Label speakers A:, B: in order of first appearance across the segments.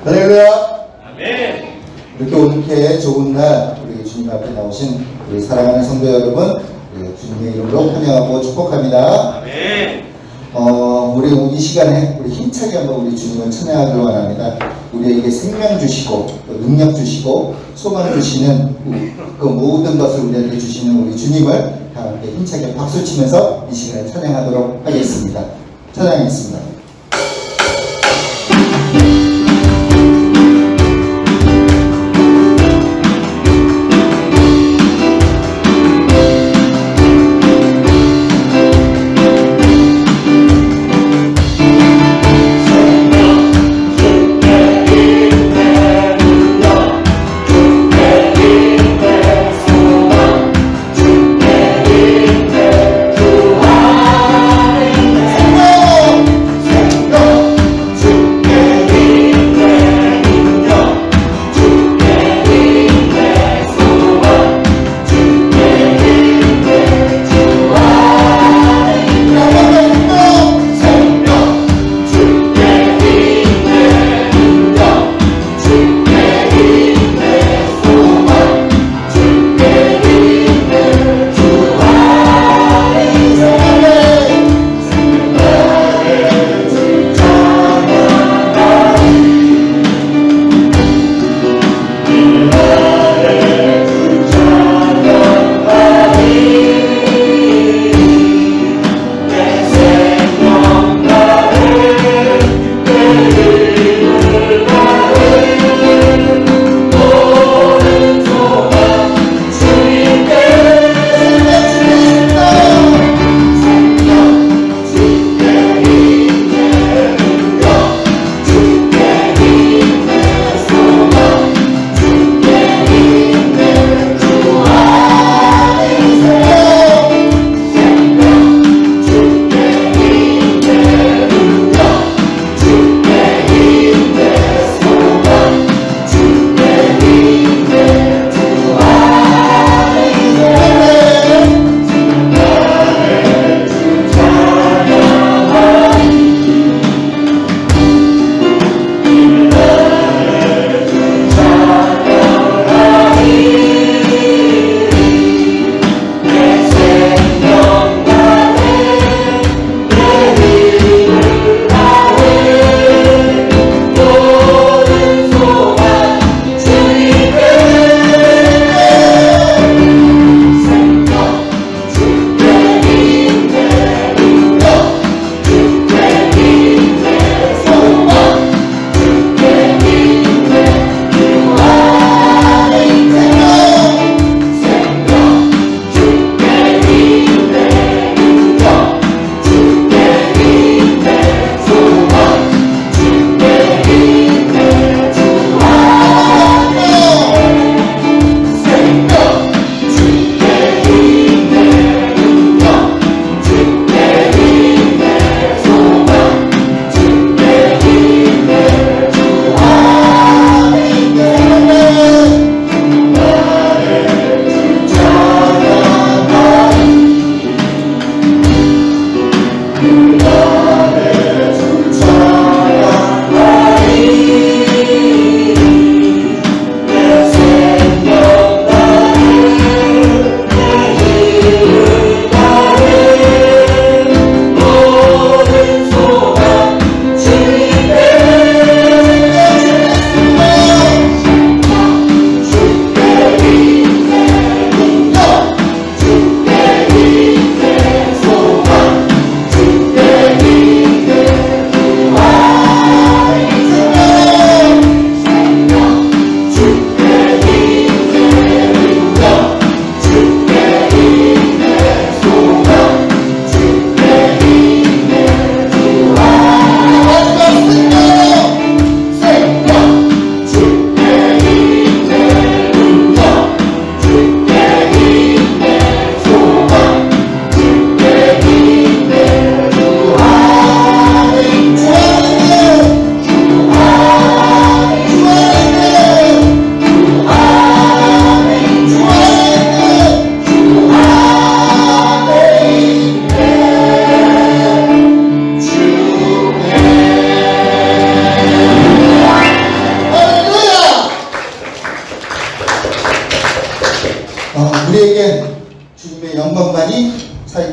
A: 할렐루야.
B: 아멘.
A: 이렇게 오늘께 좋은 날 우리 주님 앞에 나오신 우리 사랑하는 성도 여러분, 주님의 이름으로 환영하고 축복합니다.
B: 아멘.
A: 우리 이 시간에 우리 힘차게 한번 우리 주님을 찬양하길 원합니다. 우리에게 생명 주시고 또 능력 주시고 소망 주시는 그 모든 것을 우리한테 주시는 우리 주님을 다 함께 힘차게 박수 치면서 이 시간에 찬양하도록 하겠습니다. 찬양하겠습니다.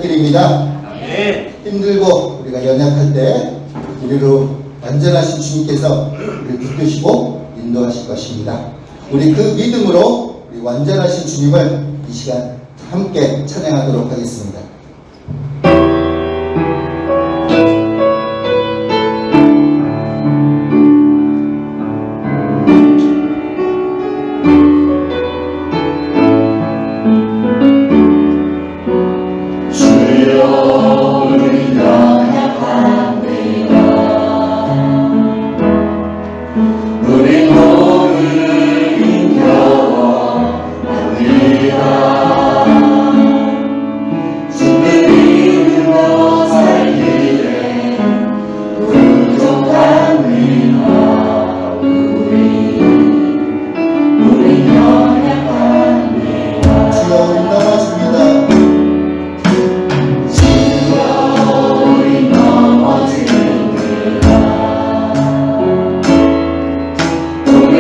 A: 부탁드립니다.
B: 아멘.
A: 힘들고 우리가 연약할 때 우리로 완전하신 주님께서 우리를 붙드시고 인도하실 것입니다. 우리 그 믿음으로 우리 완전하신 주님을 이 시간 함께 찬양하도록 하겠습니다.
C: 우리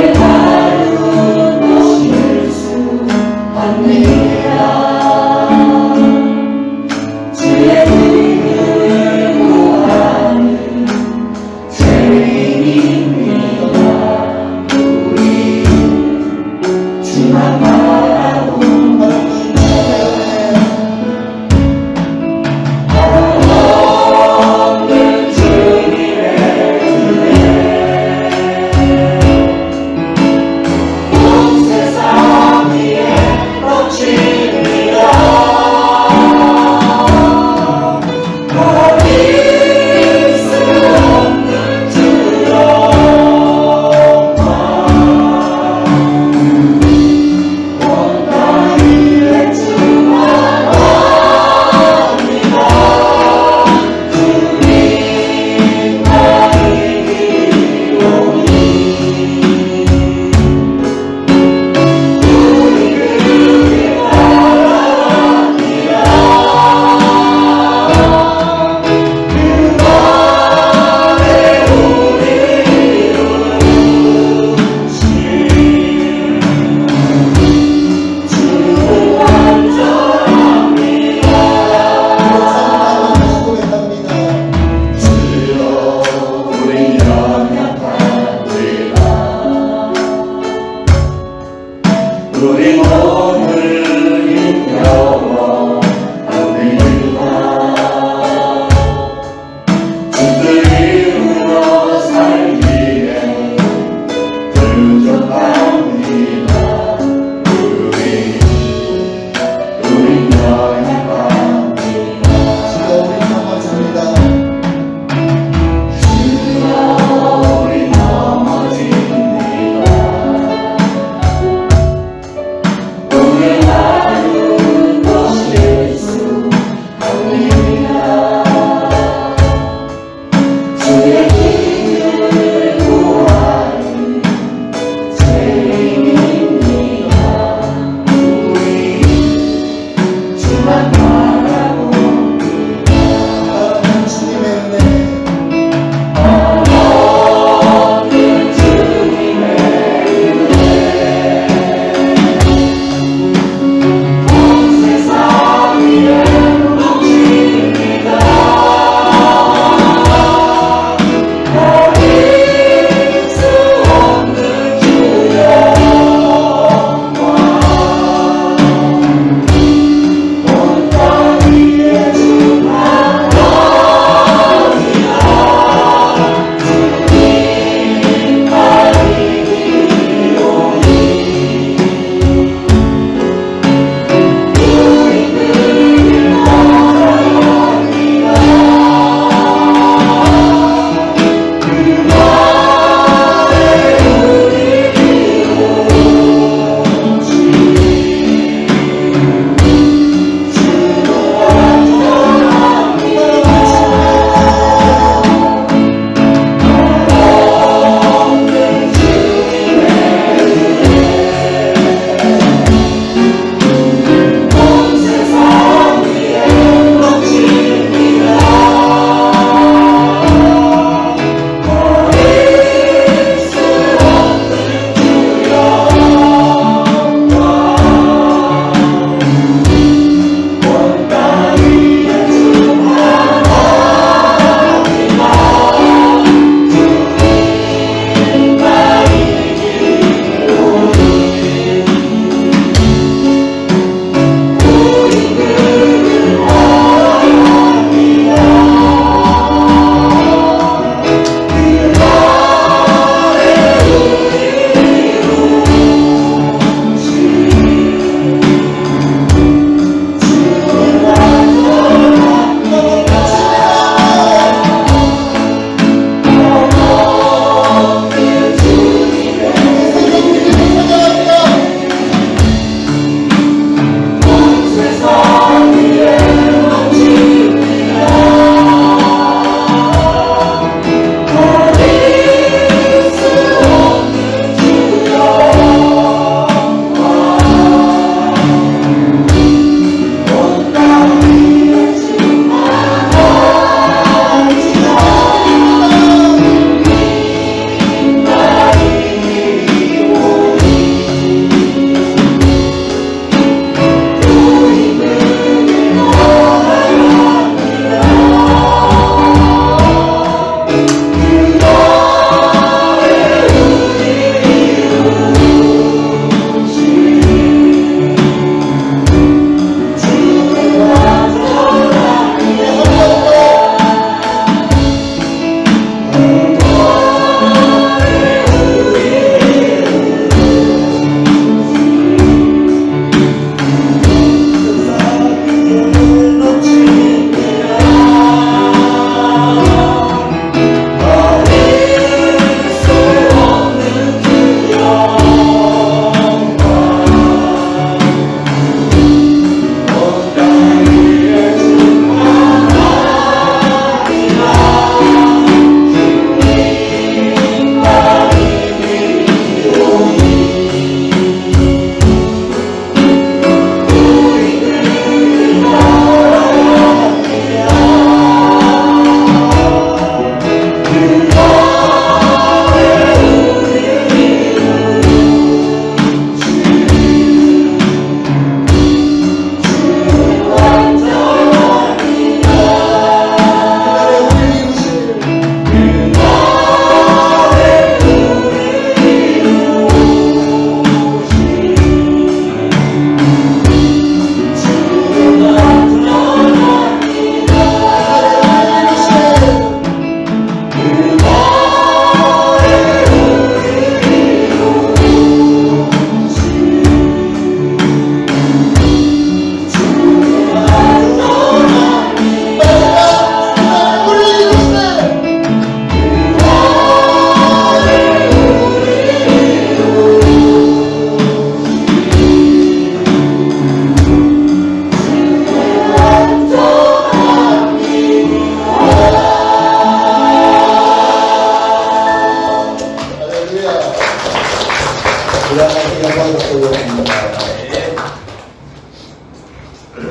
A: 하나님께 영광을 돌려드립니다.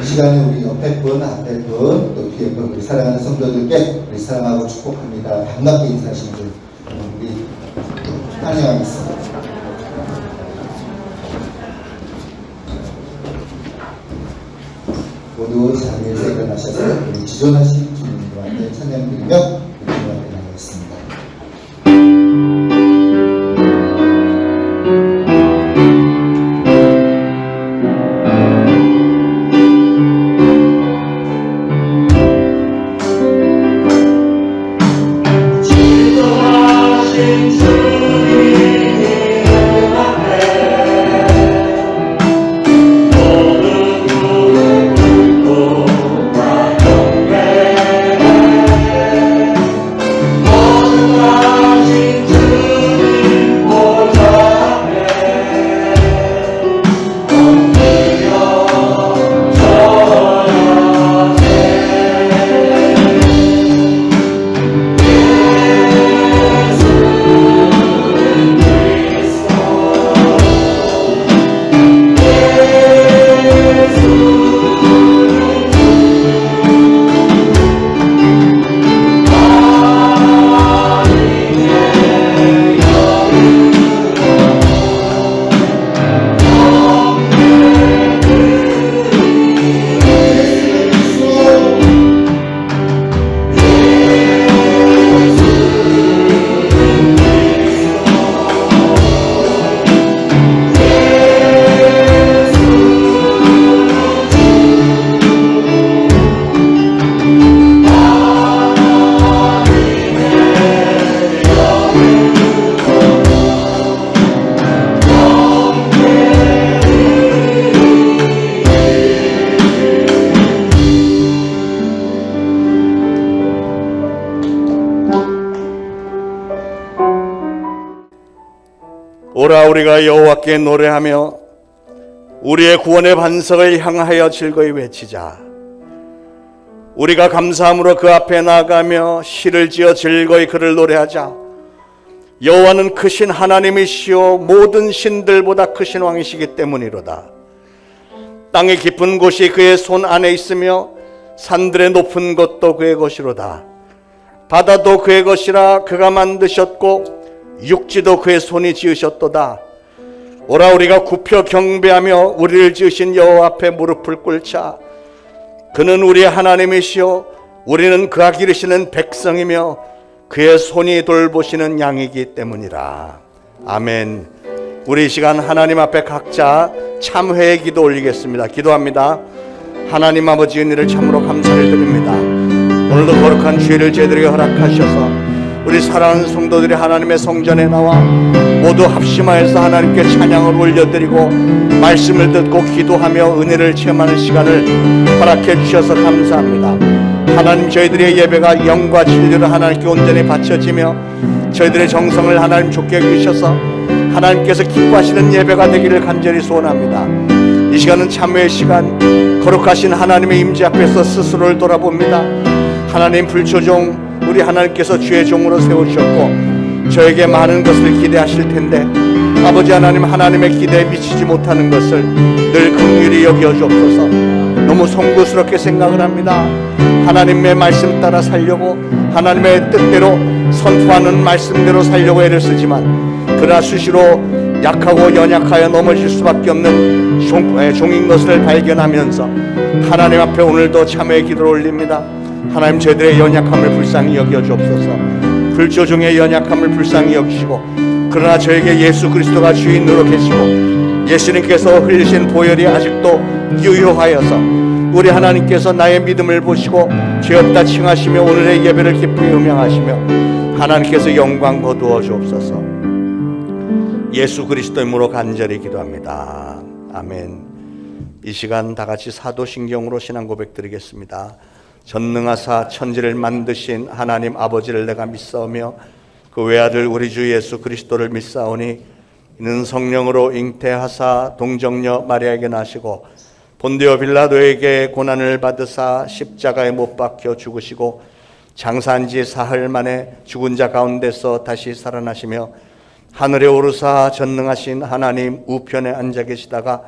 A: 이 시간에 우리 옆에 분, 앞에 분, 또 뒤에 분, 우리 사랑하는 성도들께 우리 사랑하고 축복합니다. 반갑게 인사하신 분, 우리 환영하겠습니다. 모두 자리에서 일어나셔서 우리 지존하신 주님과 찬양드리며 기도하게 나가겠습니다.
C: 오라 우리가 여호와께 노래하며 우리의 구원의 반석을 향하여 즐거이 외치자. 우리가 감사함으로 그 앞에 나아가며 시를 지어 즐거이 그를 노래하자. 여호와는 크신 하나님이시오 모든 신들보다 크신 왕이시기 때문이로다. 땅의 깊은 곳이 그의 손 안에 있으며 산들의 높은 것도 그의 것이로다. 바다도 그의 것이라 그가 만드셨고 육지도 그의 손이 지으셨도다. 오라 우리가 굽혀 경배하며 우리를 지으신 여호와 앞에 무릎을 꿇자. 그는 우리의 하나님이시오 우리는 그가 기르시는 백성이며 그의 손이 돌보시는 양이기 때문이라. 아멘. 우리 이 시간 하나님 앞에 각자 참회의 기도 올리겠습니다. 기도합니다. 하나님 아버지 은혜를 참으로 감사를 드립니다. 오늘도 거룩한 주일을 저희들에게 허락하셔서 우리 사랑하는 성도들이 하나님의 성전에 나와 모두 합심하여서 하나님께 찬양을 올려드리고 말씀을 듣고 기도하며 은혜를 체험하는 시간을 허락해 주셔서 감사합니다. 하나님 저희들의 예배가 영과 진리로 하나님께 온전히 바쳐지며 저희들의 정성을 하나님 좋게 해주셔서 하나님께서 기뻐하시는 예배가 되기를 간절히 소원합니다. 이 시간은 참회의 시간, 거룩하신 하나님의 임재 앞에서 스스로를 돌아봅니다. 하나님 불초종 우리 하나님께서 주의 종으로 세우셨고 저에게 많은 것을 기대하실 텐데 아버지 하나님 하나님의 기대에 미치지 못하는 것을 늘 긍휼히 여겨 주옵소서. 너무 송구스럽게 생각을 합니다. 하나님의 말씀 따라 살려고 하나님의 뜻대로 선포하는 말씀대로 살려고 애를 쓰지만 그러나 수시로 약하고 연약하여 넘어질 수밖에 없는 종인 것을 발견하면서 하나님 앞에 오늘도 참회의 기도를 올립니다. 하나님 저희들의 연약함을 불쌍히 여겨 주옵소서. 불조종의 연약함을 불쌍히 여기시고 그러나 저에게 예수 그리스도가 주인으로 계시고 예수님께서 흘리신 보혈이 아직도 유효하여서 우리 하나님께서 나의 믿음을 보시고 죄 없다 칭하시며 오늘의 예배를 기쁘게 음양하시며 하나님께서 영광 거두어 주옵소서. 예수 그리스도 이름으로 간절히 기도합니다. 아멘. 이 시간 다 같이 사도신경으로 신앙 고백 드리겠습니다. 전능하사 천지를 만드신 하나님 아버지를 내가 믿사오며 그 외아들 우리 주 예수 그리스도를 믿사오니 이는 성령으로 잉태하사 동정녀 마리아에게 나시고 본디오 빌라도에게 고난을 받으사 십자가에 못 박혀 죽으시고 장사한 지 사흘 만에 죽은 자 가운데서 다시 살아나시며 하늘에 오르사 전능하신 하나님 우편에 앉아 계시다가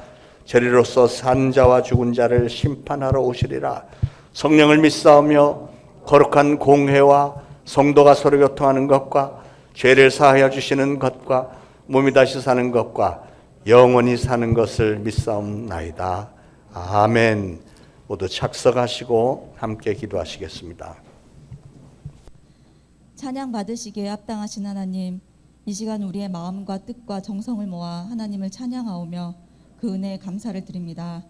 C: 저리로서 산 자와 죽은 자를 심판하러 오시리라. 성령을 믿사오며 거룩한 공회와 성도가 서로 교통하는 것과 죄를 사하여 주시는 것과 몸이 다시 사는 것과 영원히 사는 것을 믿사옵나이다. 아멘. 모두 착석하시고 함께 기도하시겠습니다.
D: 찬양 받으시기에 합당하신 하나님, 이 시간 우리의 마음과 뜻과 정성을 모아 하나님을 찬양하오며 그 은혜에 감사를 드립니다.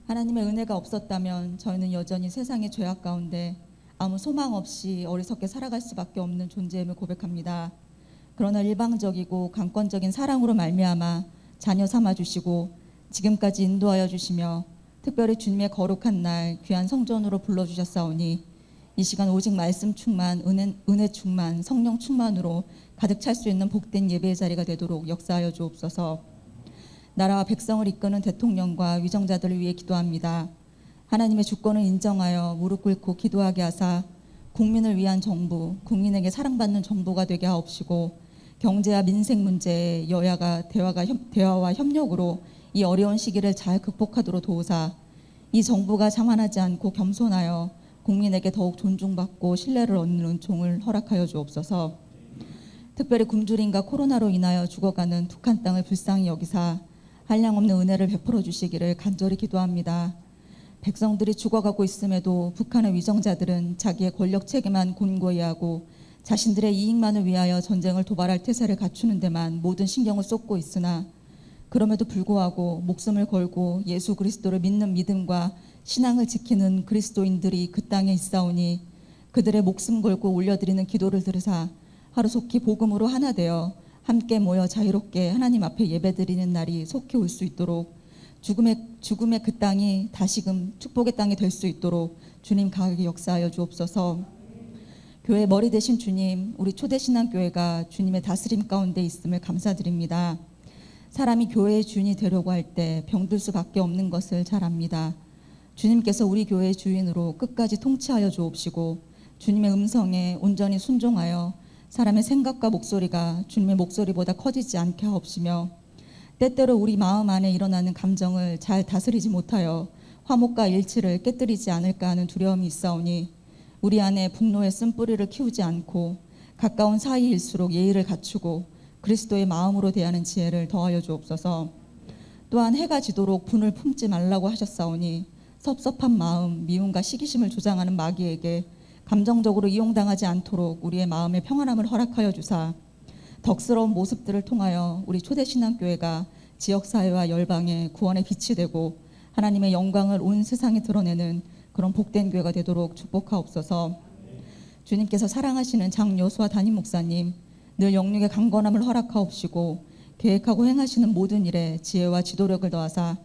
D: 하나님의 은혜가 없었다면 저희는 여전히 세상의 죄악 가운데 아무 소망 없이 어리석게 살아갈 수밖에 없는 존재임을 고백합니다. 그러나 일방적이고 강권적인 사랑으로 말미암아 자녀 삼아 주시고 지금까지 인도하여 주시며 특별히 주님의 거룩한 날 귀한 성전으로 불러주셨사오니 이 시간 오직 말씀 충만, 은혜 충만, 성령 충만으로 가득 찰 수 있는 복된 예배의 자리가 되도록 역사하여 주옵소서. 나라와 백성을 이끄는 대통령과 위정자들을 위해 기도합니다. 하나님의 주권을 인정하여 무릎 꿇고 기도하게 하사 국민을 위한 정부, 국민에게 사랑받는 정부가 되게 하옵시고 경제와 민생 문제에 여야가 대화와 협력으로 이 어려운 시기를 잘 극복하도록 도우사 이 정부가 자만하지 않고 겸손하여 국민에게 더욱 존중받고 신뢰를 얻는 은총을 허락하여 주옵소서. 특별히 굶주림과 코로나로 인하여 죽어가는 북한 땅을 불쌍히 여기사 한량없는 은혜를 베풀어 주시기를 간절히 기도합니다. 백성들이 죽어가고 있음에도 북한의 위정자들은 자기의 권력 체계만 곤고히 하고 자신들의 이익만을 위하여 전쟁을 도발할 태세를 갖추는 데만 모든 신경을 쏟고 있으나 그럼에도 불구하고 목숨을 걸고 예수 그리스도를 믿는 믿음과 신앙을 지키는 그리스도인들이 그 땅에 있사오니 그들의 목숨 걸고 올려드리는 기도를 들으사 하루속히 복음으로 하나 되어 함께 모여 자유롭게 하나님 앞에 예배드리는 날이 속히 올 수 있도록 죽음의 그 땅이 다시금 축복의 땅이 될 수 있도록 주님 강하게 역사하여 주옵소서. 교회 머리 되신 주님, 우리 초대신앙교회가 주님의 다스림 가운데 있음을 감사드립니다. 사람이 교회의 주인이 되려고 할 때 병들 수밖에 없는 것을 잘 압니다. 주님께서 우리 교회의 주인으로 끝까지 통치하여 주옵시고 주님의 음성에 온전히 순종하여 사람의 생각과 목소리가 주님의 목소리보다 커지지 않게 하옵시며 때때로 우리 마음 안에 일어나는 감정을 잘 다스리지 못하여 화목과 일치를 깨뜨리지 않을까 하는 두려움이 있사오니 우리 안에 분노의 쓴뿌리를 키우지 않고 가까운 사이일수록 예의를 갖추고 그리스도의 마음으로 대하는 지혜를 더하여 주옵소서. 또한 해가 지도록 분을 품지 말라고 하셨사오니 섭섭한 마음, 미움과 시기심을 조장하는 마귀에게 감정적으로 이용당하지 않도록 우리의 마음의 평안함을 허락하여 주사 덕스러운 모습들을 통하여 우리 초대신앙교회가 지역사회와 열방에 구원의 빛이 되고 하나님의 영광을 온 세상에 드러내는 그런 복된 교회가 되도록 축복하옵소서. 주님께서 사랑하시는 장여수와 담임 목사님 늘 영육의 강건함을 허락하옵시고 계획하고 행하시는 모든 일에 지혜와 지도력을 더하사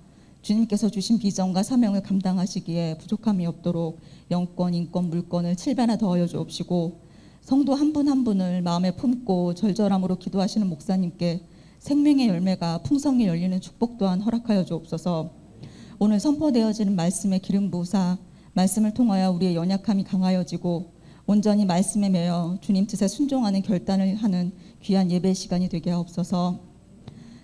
D: 주님께서 주신 비전과 사명을 감당하시기에 부족함이 없도록 영권, 인권, 물권을 7배나 더하여 주옵시고 성도 한 분 한 분을 마음에 품고 절절함으로 기도하시는 목사님께 생명의 열매가 풍성히 열리는 축복 또한 허락하여 주옵소서. 오늘 선포되어지는 말씀의 기름 부으사 말씀을 통하여 우리의 연약함이 강하여지고 온전히 말씀에 매여 주님 뜻에 순종하는 결단을 하는 귀한 예배 시간이 되게 하옵소서.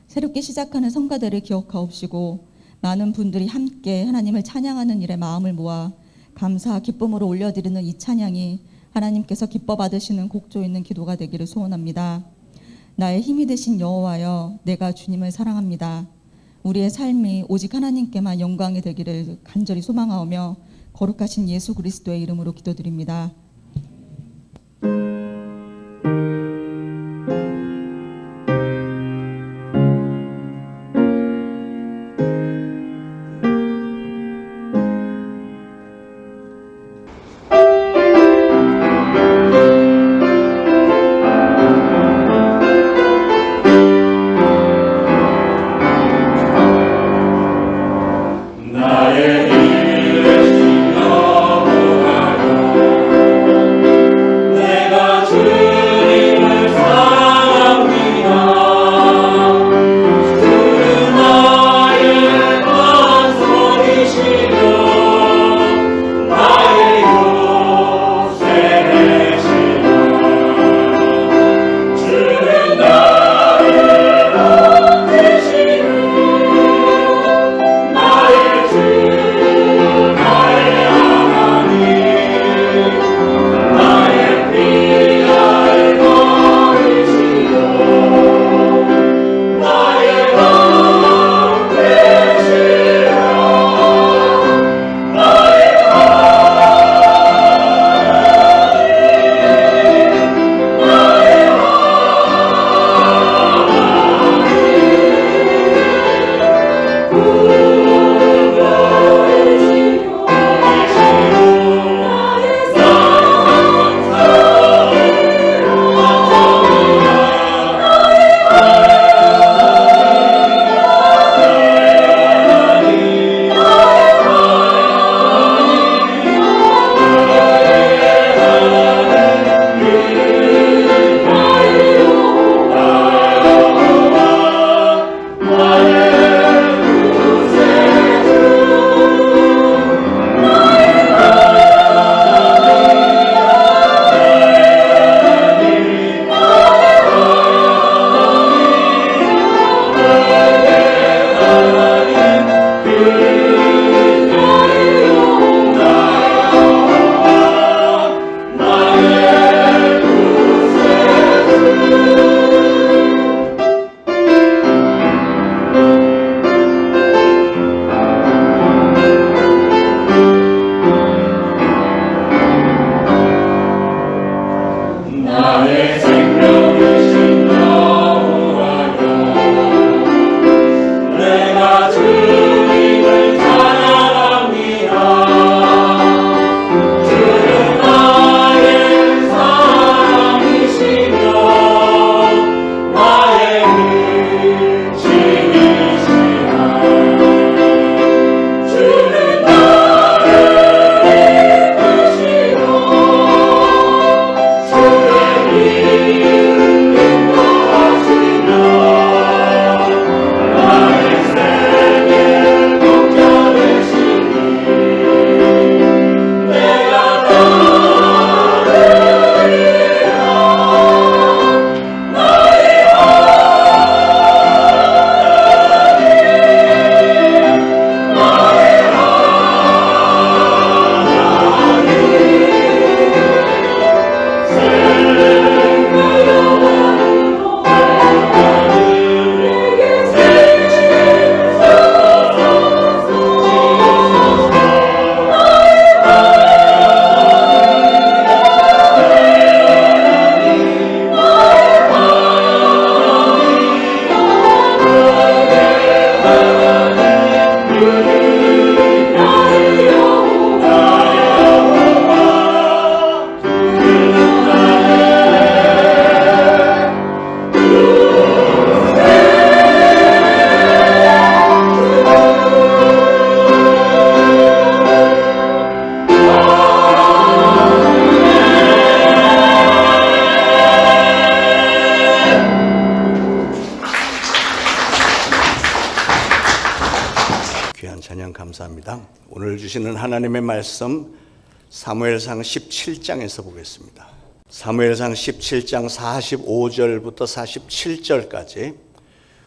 D: 새롭게 시작하는 성가대를 기억하옵시고 많은 분들이 함께 하나님을 찬양하는 일에 마음을 모아 감사, 기쁨으로 올려드리는 이 찬양이 하나님께서 기뻐 받으시는 곡조 있는 기도가 되기를 소원합니다. 나의 힘이 되신 여호와여, 내가 주님을 사랑합니다. 우리의 삶이 오직 하나님께만 영광이 되기를 간절히 소망하오며 거룩하신 예수 그리스도의 이름으로 기도드립니다.
B: 나의 힘을 되신 여호와여
C: 찬양 감사합니다. 오늘 주시는 하나님의 말씀 사무엘상 17장에서 보겠습니다. 사무엘상 17장 45절부터 47절까지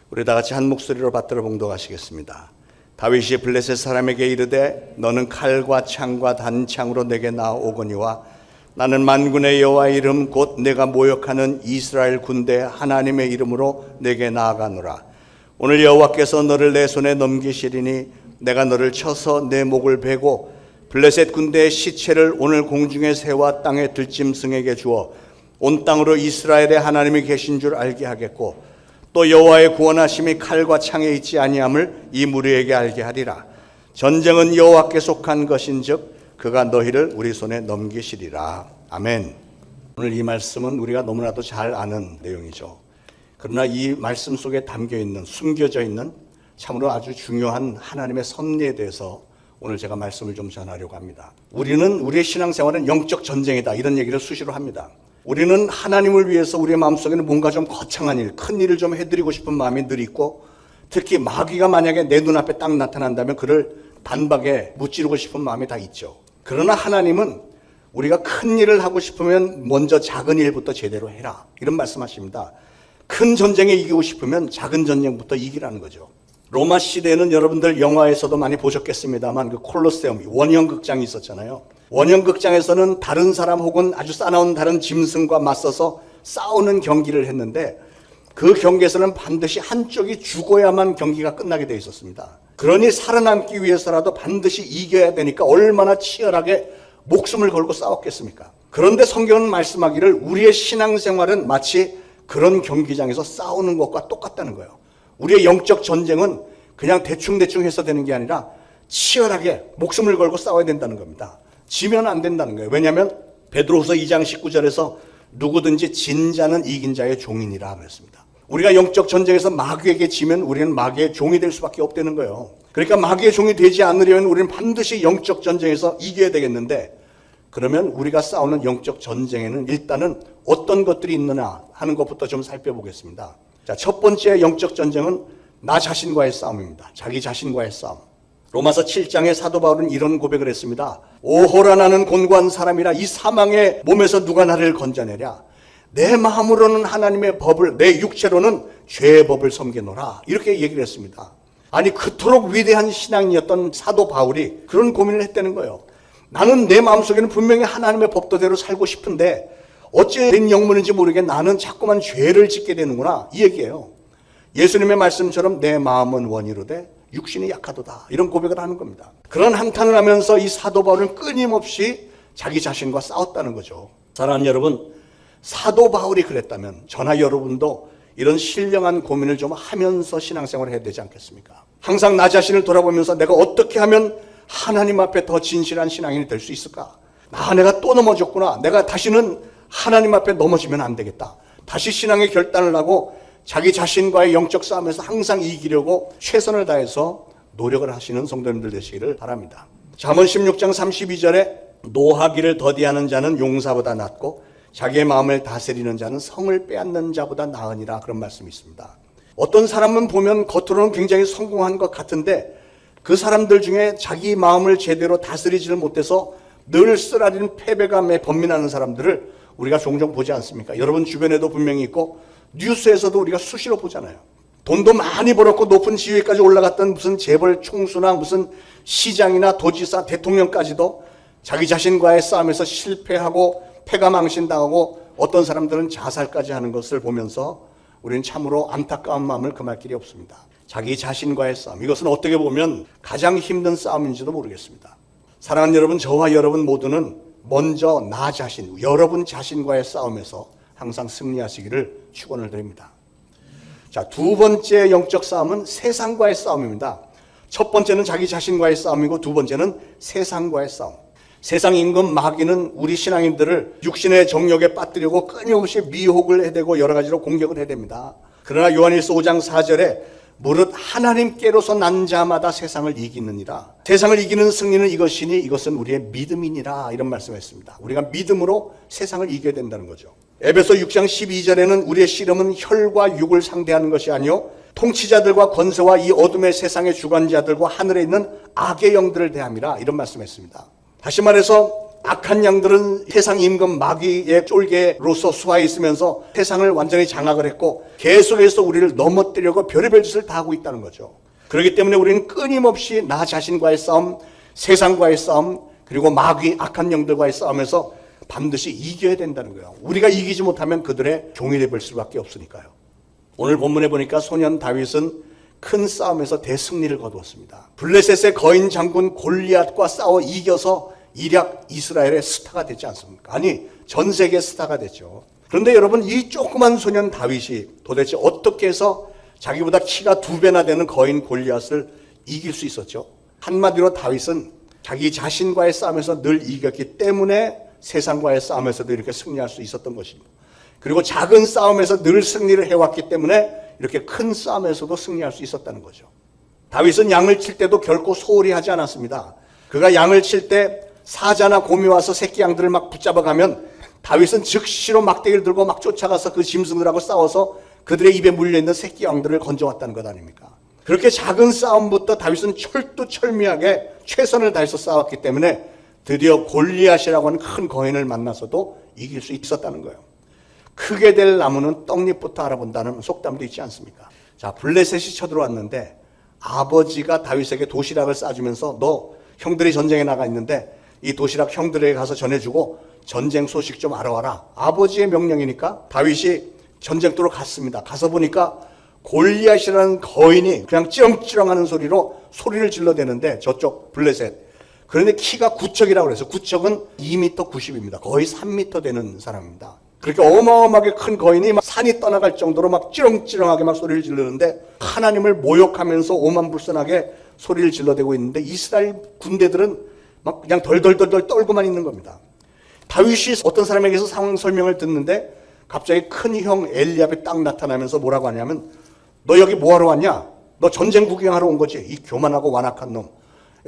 C: 우리 다 같이 한 목소리로 받들어 봉독하시겠습니다. 다윗이 블레셋 사람에게 이르되 너는 칼과 창과 단창으로 내게 나오거니와 나는 만군의 여호와의 이름 곧 내가 모욕하는 이스라엘 군대 하나님의 이름으로 내게 나아가노라. 오늘 여호와께서 너를 내 손에 넘기시리니 내가 너를 쳐서 내 목을 베고 블레셋 군대의 시체를 오늘 공중의 새와 땅의 들짐승에게 주어 온 땅으로 이스라엘의 하나님이 계신 줄 알게 하겠고 또 여호와의 구원하심이 칼과 창에 있지 아니함을 이 무리에게 알게 하리라. 전쟁은 여호와께 속한 것인즉 그가 너희를 우리 손에 넘기시리라. 아멘. 오늘 이 말씀은 우리가 너무나도 잘 아는 내용이죠. 그러나 이 말씀 속에 담겨 있는, 숨겨져 있는 참으로 아주 중요한 하나님의 섭리에 대해서 오늘 제가 말씀을 좀 전하려고 합니다. 우리는 우리의 신앙생활은 영적 전쟁이다, 이런 얘기를 수시로 합니다. 우리는 하나님을 위해서 우리의 마음속에는 뭔가 좀 거창한 일, 큰 일을 좀 해드리고 싶은 마음이 늘 있고, 특히 마귀가 만약에 내 눈앞에 딱 나타난다면 그를 단박에 무찌르고 싶은 마음이 다 있죠. 그러나 하나님은 우리가 큰 일을 하고 싶으면 먼저 작은 일부터 제대로 해라, 이런 말씀하십니다. 큰 전쟁에 이기고 싶으면 작은 전쟁부터 이기라는 거죠. 로마 시대에는 여러분들 영화에서도 많이 보셨겠습니다만 그 콜로세움, 원형극장이 있었잖아요. 원형극장에서는 다른 사람 혹은 아주 싸나운 다른 짐승과 맞서서 싸우는 경기를 했는데 그 경기에서는 반드시 한쪽이 죽어야만 경기가 끝나게 돼 있었습니다. 그러니 살아남기 위해서라도 반드시 이겨야 되니까 얼마나 치열하게 목숨을 걸고 싸웠겠습니까? 그런데 성경은 말씀하기를 우리의 신앙생활은 마치 그런 경기장에서 싸우는 것과 똑같다는 거예요. 우리의 영적 전쟁은 그냥 대충대충 해서 되는 게 아니라 치열하게 목숨을 걸고 싸워야 된다는 겁니다. 지면 안 된다는 거예요. 왜냐하면 베드로후서 2장 19절에서 누구든지 진 자는 이긴 자의 종이니라 그랬습니다. 우리가 영적 전쟁에서 마귀에게 지면 우리는 마귀의 종이 될 수밖에 없다는 거예요. 그러니까 마귀의 종이 되지 않으려면 우리는 반드시 영적 전쟁에서 이겨야 되겠는데, 그러면 우리가 싸우는 영적 전쟁에는 일단은 어떤 것들이 있느냐 하는 것부터 좀 살펴보겠습니다. 자, 첫 번째 영적 전쟁은 나 자신과의 싸움입니다. 자기 자신과의 싸움. 로마서 7장에 사도 바울은 이런 고백을 했습니다. 오호라 나는 곤고한 사람이라 이 사망의 몸에서 누가 나를 건져내랴. 내 마음으로는 하나님의 법을, 내 육체로는 죄의 법을 섬기노라. 이렇게 얘기를 했습니다. 아니, 그토록 위대한 신앙이었던 사도 바울이 그런 고민을 했다는 거예요. 나는 내 마음속에는 분명히 하나님의 법도대로 살고 싶은데 어째 된 영문인지 모르게 나는 자꾸만 죄를 짓게 되는구나, 이 얘기예요. 예수님의 말씀처럼 내 마음은 원이로되 육신이 약하도다, 이런 고백을 하는 겁니다. 그런 한탄을 하면서 이 사도 바울은 끊임없이 자기 자신과 싸웠다는 거죠. 사랑하는 여러분, 사도 바울이 그랬다면 저나 여러분도 이런 신령한 고민을 좀 하면서 신앙생활을 해야 되지 않겠습니까? 항상 나 자신을 돌아보면서 내가 어떻게 하면 하나님 앞에 더 진실한 신앙인이 될 수 있을까? 내가 또 넘어졌구나. 내가 다시는 하나님 앞에 넘어지면 안 되겠다. 다시 신앙의 결단을 하고 자기 자신과의 영적 싸움에서 항상 이기려고 최선을 다해서 노력을 하시는 성도님들 되시기를 바랍니다. 잠언 16장 32절에 노하기를 더디하는 자는 용사보다 낫고 자기의 마음을 다스리는 자는 성을 빼앗는 자보다 나으니라, 그런 말씀이 있습니다. 어떤 사람은 보면 겉으로는 굉장히 성공한 것 같은데 그 사람들 중에 자기 마음을 제대로 다스리지를 못해서 늘 쓰라리는 패배감에 번민하는 사람들을 우리가 종종 보지 않습니까? 여러분 주변에도 분명히 있고 뉴스에서도 우리가 수시로 보잖아요. 돈도 많이 벌었고 높은 지위까지 올라갔던 무슨 재벌 총수나 무슨 시장이나 도지사, 대통령까지도 자기 자신과의 싸움에서 실패하고 패가망신당하고 어떤 사람들은 자살까지 하는 것을 보면서 우리는 참으로 안타까운 마음을 금할 길이 없습니다. 자기 자신과의 싸움, 이것은 어떻게 보면 가장 힘든 싸움인지도 모르겠습니다. 사랑하는 여러분, 저와 여러분 모두는 먼저 나 자신, 여러분 자신과의 싸움에서 항상 승리하시기를 축원을 드립니다. 자, 두 번째 영적 싸움은 세상과의 싸움입니다. 첫 번째는 자기 자신과의 싸움이고 두 번째는 세상과의 싸움. 세상 임금 마귀는 우리 신앙인들을 육신의 정욕에 빠뜨리고 끊임없이 미혹을 해대고 여러 가지로 공격을 해댑니다. 그러나 요한일서 5장 4절에 무릇 하나님께로서 난 자마다 세상을 이기느니라. 세상을 이기는 승리는 이것이니 이것은 우리의 믿음이니라, 이런 말씀했습니다. 우리가 믿음으로 세상을 이겨야 된다는 거죠. 에베소 6장 12절에는 우리의 씨름은 혈과 육을 상대하는 것이 아니요 통치자들과 권세와 이 어둠의 세상의 주관자들과 하늘에 있는 악의 영들을 대함이라 이런 말씀했습니다. 다시 말해서 악한 양들은 세상 임금 마귀의 쫄개로서 수하에 있으면서 세상을 완전히 장악을 했고 계속해서 우리를 넘어뜨리려고 별의별 짓을 다 하고 있다는 거죠. 그렇기 때문에 우리는 끊임없이 나 자신과의 싸움, 세상과의 싸움, 그리고 마귀 악한 영들과의 싸움에서 반드시 이겨야 된다는 거예요. 우리가 이기지 못하면 그들의 종이 될 수밖에 없으니까요. 오늘 본문에 보니까 소년 다윗은 큰 싸움에서 대승리를 거두었습니다. 블레셋의 거인 장군 골리앗과 싸워 이겨서 일약 이스라엘의 스타가 되지 않습니까? 아니, 전 세계 스타가 됐죠. 그런데 여러분, 이 조그만 소년 다윗이 도대체 어떻게 해서 자기보다 키가 2배나 되는 거인 골리앗을 이길 수 있었죠? 한마디로 다윗은 자기 자신과의 싸움에서 늘 이겼기 때문에 세상과의 싸움에서도 이렇게 승리할 수 있었던 것입니다. 그리고 작은 싸움에서 늘 승리를 해왔기 때문에 이렇게 큰 싸움에서도 승리할 수 있었다는 거죠. 다윗은 양을 칠 때도 결코 소홀히 하지 않았습니다. 그가 양을 칠 때 사자나 곰이 와서 새끼 양들을 막 붙잡아가면 다윗은 즉시로 막대기를 들고 막 쫓아가서 그 짐승들하고 싸워서 그들의 입에 물려있는 새끼 양들을 건져왔다는 것 아닙니까? 그렇게 작은 싸움부터 다윗은 철두철미하게 최선을 다해서 싸웠기 때문에 드디어 골리앗이라고 하는 큰 거인을 만나서도 이길 수 있었다는 거예요. 크게 될 나무는 떡잎부터 알아본다는 속담도 있지 않습니까? 자, 블레셋이 쳐들어왔는데 아버지가 다윗에게 도시락을 싸주면서 너 형들이 전쟁에 나가 있는데 이 도시락 형들에게 가서 전해주고 전쟁 소식 좀 알아와라. 아버지의 명령이니까 다윗이 전쟁터로 갔습니다. 가서 보니까 골리앗이라는 거인이 그냥 찌렁찌렁하는 소리로 소리를 질러대는데 저쪽 블레셋. 그런데 키가 구척이라고 그래서 구척은 2m 90입니다. 거의 3m 되는 사람입니다. 그렇게 어마어마하게 큰 거인이 막 산이 떠나갈 정도로 막 찌렁찌렁하게 막 소리를 지르는데 하나님을 모욕하면서 오만불선하게 소리를 질러대고 있는데 이스라엘 군대들은 막 그냥 덜덜덜덜 떨고만 있는 겁니다. 다윗이 어떤 사람에게서 상황 설명을 듣는데 갑자기 큰 형 엘리압이 딱 나타나면서 뭐라고 하냐면 너 여기 뭐하러 왔냐? 너 전쟁 구경하러 온 거지? 이 교만하고 완악한 놈.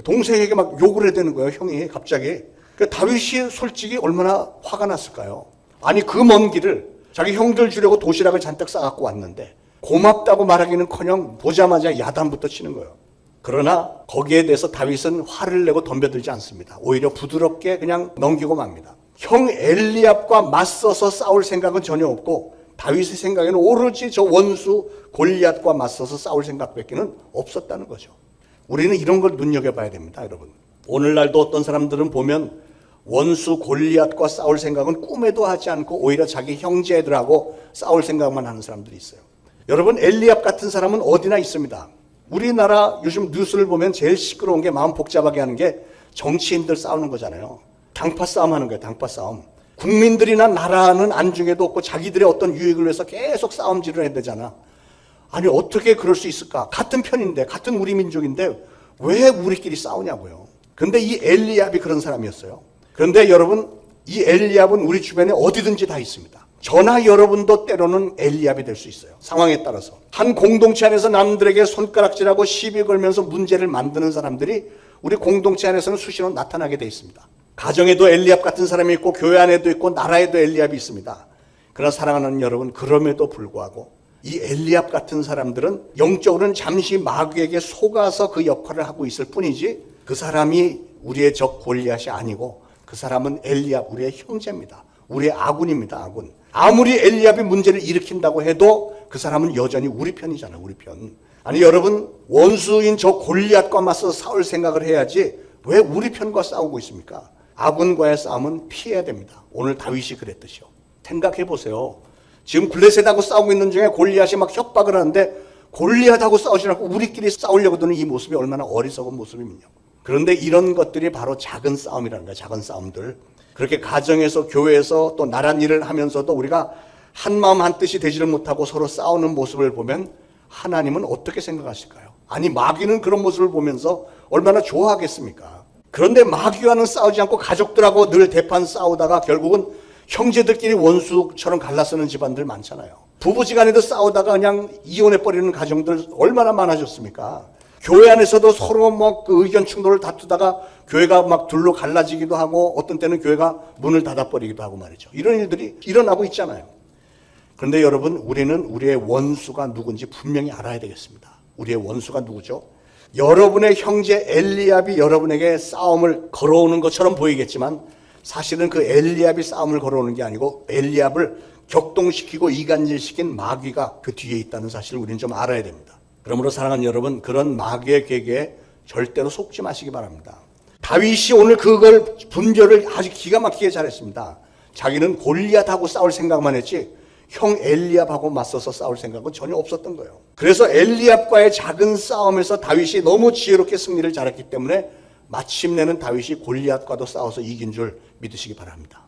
C: 동생에게 막 욕을 해야 되는 거예요, 형이 갑자기. 다윗이 솔직히 얼마나 화가 났을까요? 아니, 그 먼 길을 자기 형들 주려고 도시락을 잔뜩 싸갖고 왔는데 고맙다고 말하기는커녕 보자마자 야단부터 치는 거예요. 그러나 거기에 대해서 다윗은 화를 내고 덤벼들지 않습니다. 오히려 부드럽게 그냥 넘기고 맙니다. 형 엘리압과 맞서서 싸울 생각은 전혀 없고 다윗의 생각에는 오로지 저 원수 골리앗과 맞서서 싸울 생각밖에는 없었다는 거죠. 우리는 이런 걸 눈여겨봐야 됩니다, 여러분. 오늘날도 어떤 사람들은 보면 원수 골리앗과 싸울 생각은 꿈에도 하지 않고 오히려 자기 형제들하고 싸울 생각만 하는 사람들이 있어요. 여러분, 엘리압 같은 사람은 어디나 있습니다. 우리나라 요즘 뉴스를 보면 제일 시끄러운 게 마음 복잡하게 하는 게 정치인들 싸우는 거잖아요. 당파 싸움 하는 거예요, 당파 싸움. 국민들이나 나라는 안중에도 없고 자기들의 어떤 유익을 위해서 계속 싸움질을 해야 되잖아. 아니, 어떻게 그럴 수 있을까? 같은 편인데, 같은 우리 민족인데 왜 우리끼리 싸우냐고요. 근데 이 엘리압이 그런 사람이었어요. 그런데 여러분, 이 엘리압은 우리 주변에 어디든지 다 있습니다. 저나 여러분도 때로는 엘리압이 될 수 있어요. 상황에 따라서. 한 공동체 안에서 남들에게 손가락질하고 시비 걸면서 문제를 만드는 사람들이 우리 공동체 안에서는 수시로 나타나게 돼 있습니다. 가정에도 엘리압 같은 사람이 있고 교회 안에도 있고 나라에도 엘리압이 있습니다. 그러나 사랑하는 여러분, 그럼에도 불구하고 이 엘리압 같은 사람들은 영적으로는 잠시 마귀에게 속아서 그 역할을 하고 있을 뿐이지 그 사람이 우리의 적 골리앗이 아니고 그 사람은 엘리압, 우리의 형제입니다. 우리의 아군입니다, 아군. 아무리 엘리압이 문제를 일으킨다고 해도 그 사람은 여전히 우리 편이잖아요, 우리 편. 아니, 여러분, 원수인 저 골리앗과 맞서 싸울 생각을 해야지 왜 우리 편과 싸우고 있습니까? 아군과의 싸움은 피해야 됩니다. 오늘 다윗이 그랬듯이요. 생각해 보세요. 지금 블레셋하고 싸우고 있는 중에 골리앗이 막 협박을 하는데 골리앗하고 싸우지 않고 우리끼리 싸우려고 드는 이 모습이 얼마나 어리석은 모습이면요. 그런데 이런 것들이 바로 작은 싸움이라는 거예요. 작은 싸움들. 그렇게 가정에서 교회에서 또 나란 일을 하면서도 우리가 한 마음 한 뜻이 되지를 못하고 서로 싸우는 모습을 보면 하나님은 어떻게 생각하실까요? 아니, 마귀는 그런 모습을 보면서 얼마나 좋아하겠습니까? 그런데 마귀와는 싸우지 않고 가족들하고 늘 대판 싸우다가 결국은 형제들끼리 원수처럼 갈라서는 집안들 많잖아요. 부부지간에도 싸우다가 그냥 이혼해버리는 가정들 얼마나 많아졌습니까? 교회 안에서도 서로 뭐 그 의견 충돌을 다투다가 교회가 막 둘로 갈라지기도 하고 어떤 때는 교회가 문을 닫아버리기도 하고 말이죠. 이런 일들이 일어나고 있잖아요. 그런데 여러분, 우리는 우리의 원수가 누군지 분명히 알아야 되겠습니다. 우리의 원수가 누구죠? 여러분의 형제 엘리압이 여러분에게 싸움을 걸어오는 것처럼 보이겠지만 사실은 그 엘리압이 싸움을 걸어오는 게 아니고 엘리압을 격동시키고 이간질시킨 마귀가 그 뒤에 있다는 사실을 우리는 좀 알아야 됩니다. 그러므로 사랑하는 여러분, 그런 마귀의 계계에 절대로 속지 마시기 바랍니다. 다윗이 오늘 그걸 분별을 아주 기가 막히게 잘했습니다. 자기는 골리앗하고 싸울 생각만 했지 형 엘리압하고 맞서서 싸울 생각은 전혀 없었던 거예요. 그래서 엘리압과의 작은 싸움에서 다윗이 너무 지혜롭게 승리를 잘했기 때문에 마침내는 다윗이 골리앗과도 싸워서 이긴 줄 믿으시기 바랍니다.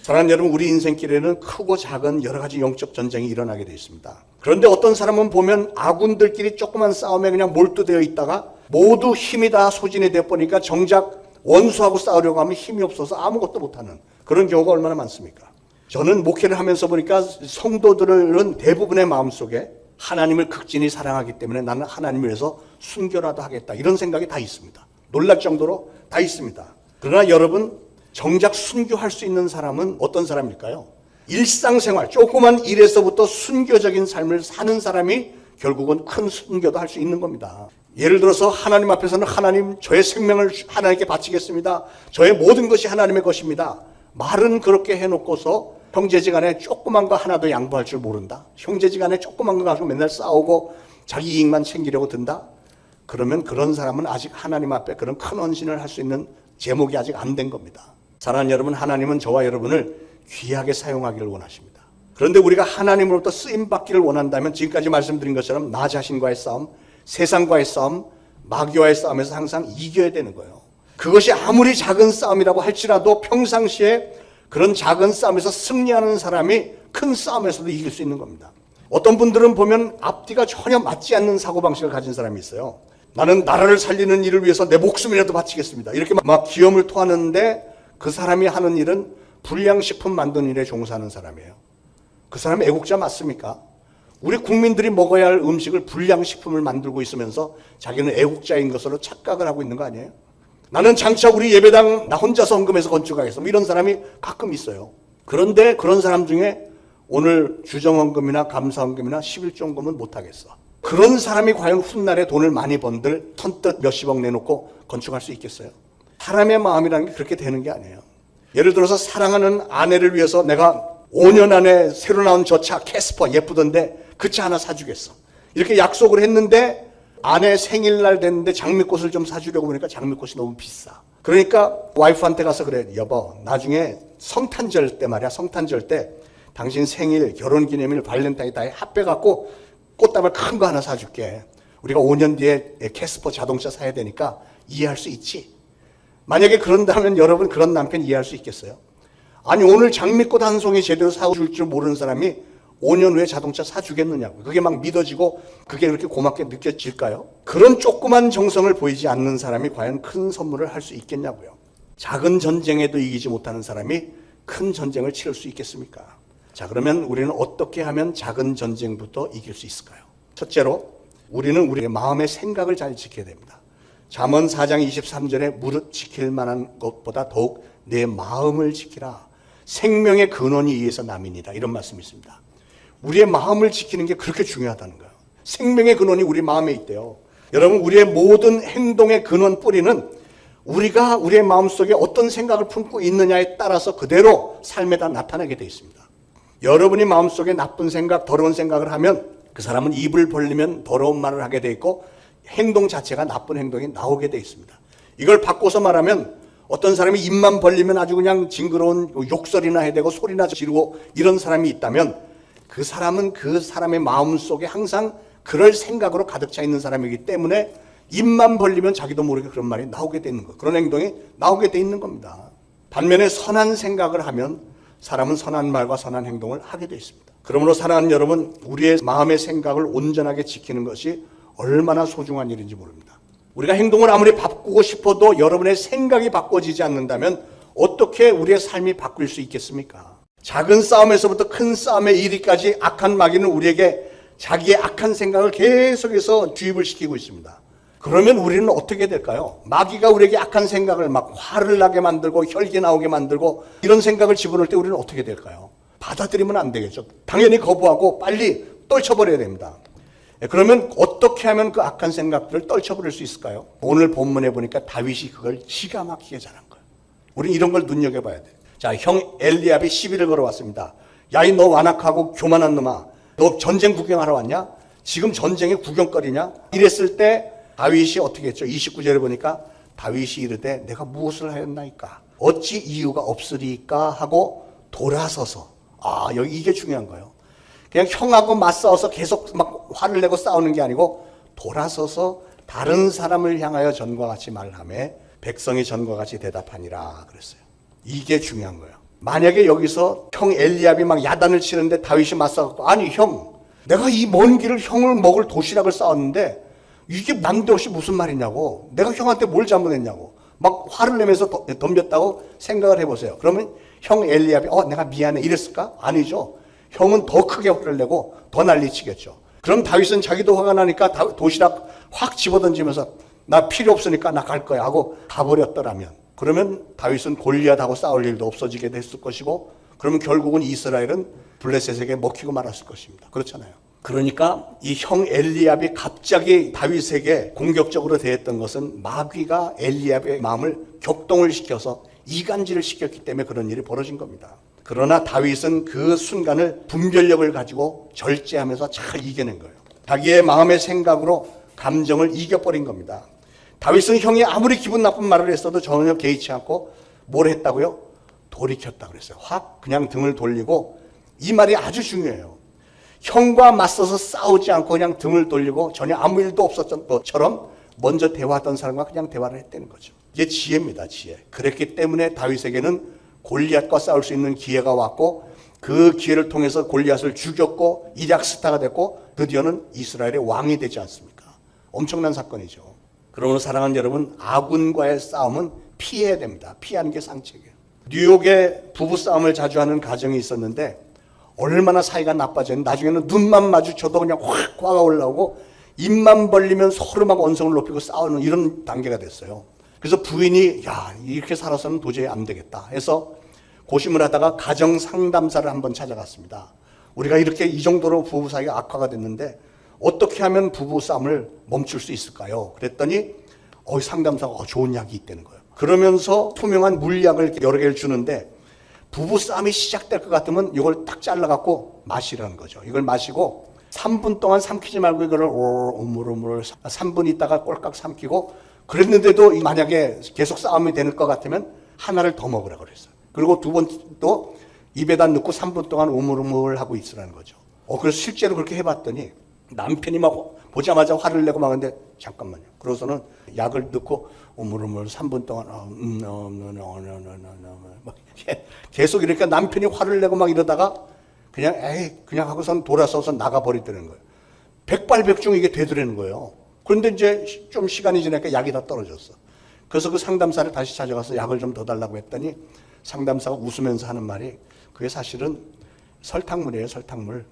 C: 사랑하는 여러분, 우리 인생길에는 크고 작은 여러 가지 영적 전쟁이 일어나게 되어 있습니다. 그런데 어떤 사람은 보면 아군들끼리 조그만 싸움에 그냥 몰두되어 있다가 모두 힘이 다 소진이 되어 보니까 정작 원수하고 싸우려고 하면 힘이 없어서 아무것도 못하는 그런 경우가 얼마나 많습니까? 저는 목회를 하면서 보니까 성도들은 대부분의 마음속에 하나님을 극진히 사랑하기 때문에 나는 하나님을 위해서 순교라도 하겠다 이런 생각이 다 있습니다. 놀랄 정도로 다 있습니다. 그러나 여러분, 정작 순교할 수 있는 사람은 어떤 사람일까요? 일상생활, 조그만 일에서부터 순교적인 삶을 사는 사람이 결국은 큰 순교도 할 수 있는 겁니다. 예를 들어서 하나님 앞에서는 하나님, 저의 생명을 하나님께 바치겠습니다. 저의 모든 것이 하나님의 것입니다. 말은 그렇게 해놓고서 형제지간에 조그만 거 하나도 양보할 줄 모른다. 형제지간에 조그만 거 가지고 맨날 싸우고 자기 이익만 챙기려고 든다. 그러면 그런 사람은 아직 하나님 앞에 그런 큰 헌신을 할 수 있는 제목이 아직 안 된 겁니다. 사랑하는 여러분, 하나님은 저와 여러분을 귀하게 사용하기를 원하십니다. 그런데 우리가 하나님으로부터 쓰임받기를 원한다면 지금까지 말씀드린 것처럼 나 자신과의 싸움, 세상과의 싸움, 마귀와의 싸움에서 항상 이겨야 되는 거예요. 그것이 아무리 작은 싸움이라고 할지라도 평상시에 그런 작은 싸움에서 승리하는 사람이 큰 싸움에서도 이길 수 있는 겁니다. 어떤 분들은 보면 앞뒤가 전혀 맞지 않는 사고방식을 가진 사람이 있어요. 나는 나라를 살리는 일을 위해서 내 목숨이라도 바치겠습니다. 이렇게 막 기염을 토하는데 그 사람이 하는 일은 불량식품 만드는 일에 종사하는 사람이에요. 그 사람이 애국자 맞습니까? 우리 국민들이 먹어야 할 음식을 불량식품을 만들고 있으면서 자기는 애국자인 것으로 착각을 하고 있는 거 아니에요? 나는 장차 우리 예배당 나 혼자서 헌금해서 건축하겠어. 이런 사람이 가끔 있어요. 그런데 그런 사람 중에 오늘 주정헌금이나 감사헌금이나 11조헌금은 못하겠어. 그런 사람이 과연 훗날에 돈을 많이 번들 선뜻 몇십억 내놓고 건축할 수 있겠어요? 사람의 마음이라는 게 그렇게 되는 게 아니에요. 예를 들어서 사랑하는 아내를 위해서 내가 5년 안에 새로 나온 저 차 캐스퍼 예쁘던데 그 차 하나 사주겠어. 이렇게 약속을 했는데 아내 생일날 됐는데 장미꽃을 좀 사주려고 보니까 장미꽃이 너무 비싸. 그러니까 와이프한테 가서 그래. 여보, 나중에 성탄절 때 말이야. 성탄절 때 당신 생일, 결혼기념일, 발렌타인 다 합해갖고 꽃다발 큰 거 하나 사줄게. 우리가 5년 뒤에 캐스퍼 자동차 사야 되니까 이해할 수 있지? 만약에 그런다면 여러분 그런 남편 이해할 수 있겠어요? 아니 오늘 장미꽃 한 송이 제대로 사줄 줄 모르는 사람이 5년 후에 자동차 사주겠느냐고. 그게 막 믿어지고 그게 그렇게 고맙게 느껴질까요? 그런 조그만 정성을 보이지 않는 사람이 과연 큰 선물을 할 수 있겠냐고요. 작은 전쟁에도 이기지 못하는 사람이 큰 전쟁을 치를 수 있겠습니까? 자, 그러면 우리는 어떻게 하면 작은 전쟁부터 이길 수 있을까요? 첫째로 우리는 우리의 마음의 생각을 잘 지켜야 됩니다. 잠언 4장 23절에 무릇 지킬 만한 것보다 더욱 내 마음을 지키라. 생명의 근원이 이에서 남이니라. 이런 말씀이 있습니다. 우리의 마음을 지키는 게 그렇게 중요하다는 거예요. 생명의 근원이 우리 마음에 있대요. 여러분, 우리의 모든 행동의 근원 뿌리는 우리가 우리의 마음속에 어떤 생각을 품고 있느냐에 따라서 그대로 삶에다 나타나게 되어 있습니다. 여러분이 마음속에 나쁜 생각, 더러운 생각을 하면 그 사람은 입을 벌리면 더러운 말을 하게 돼 있고 행동 자체가 나쁜 행동이 나오게 돼 있습니다. 이걸 바꿔서 말하면 어떤 사람이 입만 벌리면 아주 그냥 징그러운 욕설이나 해야 되고 소리나 지르고 이런 사람이 있다면 그 사람은 그 사람의 마음속에 항상 그럴 생각으로 가득 차 있는 사람이기 때문에 입만 벌리면 자기도 모르게 그런 말이 나오게 되는 거, 그런 행동이 나오게 돼 있는 겁니다. 반면에 선한 생각을 하면 사람은 선한 말과 선한 행동을 하게 돼 있습니다. 그러므로 사랑하는 여러분, 우리의 마음의 생각을 온전하게 지키는 것이 얼마나 소중한 일인지 모릅니다. 우리가 행동을 아무리 바꾸고 싶어도 여러분의 생각이 바꿔지지 않는다면 어떻게 우리의 삶이 바뀔 수 있겠습니까? 작은 싸움에서부터 큰 싸움에 이르기까지 악한 마귀는 우리에게 자기의 악한 생각을 계속해서 주입을 시키고 있습니다. 그러면 우리는 어떻게 될까요? 마귀가 우리에게 악한 생각을 막 화를 나게 만들고 혈기 나오게 만들고 이런 생각을 집어넣을 때 우리는 어떻게 될까요? 받아들이면 안 되겠죠. 당연히 거부하고 빨리 떨쳐버려야 됩니다. 그러면 어떻게 하면 그 악한 생각들을 떨쳐버릴 수 있을까요? 오늘 본문에 보니까 다윗이 그걸 기가 막히게 잘한 거예요. 우리는 이런 걸 눈여겨봐야 돼요. 자, 형 엘리압이 시비를 걸어왔습니다. 야, 이 너 완악하고 교만한 놈아, 너 전쟁 구경하러 왔냐? 지금 전쟁이 구경거리냐? 이랬을 때 다윗이 어떻게 했죠? 29절에 보니까 다윗이 이르되 내가 무엇을 하였나이까? 어찌 이유가 없으리까? 하고 돌아서서, 여기 이게 중요한 거예요. 그냥 형하고 맞싸워서 계속 막 화를 내고 싸우는 게 아니고 돌아서서 다른 사람을 향하여 전과 같이 말하며 백성이 전과 같이 대답하니라 그랬어요. 이게 중요한 거예요. 만약에 여기서 형 엘리압이 막 야단을 치는데 다윗이 맞서갖고 아니 형, 내가 이 먼 길을 형을 먹을 도시락을 싸웠는데 이게 난데없이 무슨 말이냐고, 내가 형한테 뭘 잘못했냐고 막 화를 내면서 덤볐다고 생각을 해보세요. 그러면 형 엘리압이 내가 미안해 이랬을까? 아니죠. 형은 더 크게 화를 내고 더 난리치겠죠. 그럼 다윗은 자기도 화가 나니까 도시락 확 집어던지면서 나 필요 없으니까 나 갈 거야 하고 가버렸더라면, 그러면 다윗은 골리앗하고 싸울 일도 없어지게 됐을 것이고, 그러면 결국은 이스라엘은 블레셋에게 먹히고 말았을 것입니다. 그렇잖아요. 그러니까 이 형 엘리압이 갑자기 다윗에게 공격적으로 대했던 것은 마귀가 엘리압의 마음을 격동을 시켜서 이간질을 시켰기 때문에 그런 일이 벌어진 겁니다. 그러나 다윗은 그 순간을 분별력을 가지고 절제하면서 잘 이겨낸 거예요. 자기의 마음의 생각으로 감정을 이겨버린 겁니다. 다윗은 형이 아무리 기분 나쁜 말을 했어도 전혀 개의치 않고 뭘 했다고요? 돌이켰다 그랬어요. 확 그냥 등을 돌리고, 이 말이 아주 중요해요. 형과 맞서서 싸우지 않고 그냥 등을 돌리고 전혀 아무 일도 없었던 것처럼 먼저 대화하던 사람과 그냥 대화를 했다는 거죠. 이게 지혜입니다, 지혜. 그랬기 때문에 다윗에게는 골리앗과 싸울 수 있는 기회가 왔고, 그 기회를 통해서 골리앗을 죽였고 이략 스타가 됐고 드디어는 이스라엘의 왕이 되지 않습니까? 엄청난 사건이죠. 그러므로 사랑하는 여러분, 아군과의 싸움은 피해야 됩니다. 피하는 게 상책이에요. 뉴욕에 부부싸움을 자주 하는 가정이 있었는데 얼마나 사이가 나빠졌는지 나중에는 눈만 마주쳐도 그냥 확 화가 올라오고 입만 벌리면 서로 막 언성을 높이고 싸우는 이런 단계가 됐어요. 그래서 부인이 이렇게 살아서는 도저히 안 되겠다 해서 고심을 하다가 가정 상담사를 한번 찾아갔습니다. 우리가 이렇게 이 정도로 부부 사이가 악화가 됐는데 어떻게 하면 부부 싸움을 멈출 수 있을까요? 그랬더니 상담사가 좋은 약이 있다는 거예요. 그러면서 투명한 물약을 여러 개를 주는데 부부 싸움이 시작될 것 같으면 이걸 딱 잘라갖고 마시라는 거죠. 이걸 마시고 3분 동안 삼키지 말고 이거를 오물오물 3분 있다가 꼴깍 삼키고, 그랬는데도 만약에 계속 싸움이 될 것 같으면 하나를 더 먹으라고 그랬어요. 그리고 두 번 또 입에다 넣고 3분 동안 오물오물 하고 있으라는 거죠. 그래서 실제로 그렇게 해봤더니 남편이 막 보자마자 화를 내고 막 하는데 잠깐만요. 그러고서는 약을 넣고 오물오물 3분 동안 계속 이렇게 남편이 화를 내고 막 이러다가 그냥 하고선 돌아서서 나가버리더라는 거예요. 백발백중 이게 되더라는 거예요. 그런데 이제 좀 시간이 지나니까 약이 다 떨어졌어. 그래서 그 상담사를 다시 찾아가서 약을 좀 더 달라고 했더니 상담사가 웃으면서 하는 말이, 그게 사실은 설탕물이에요, 설탕물.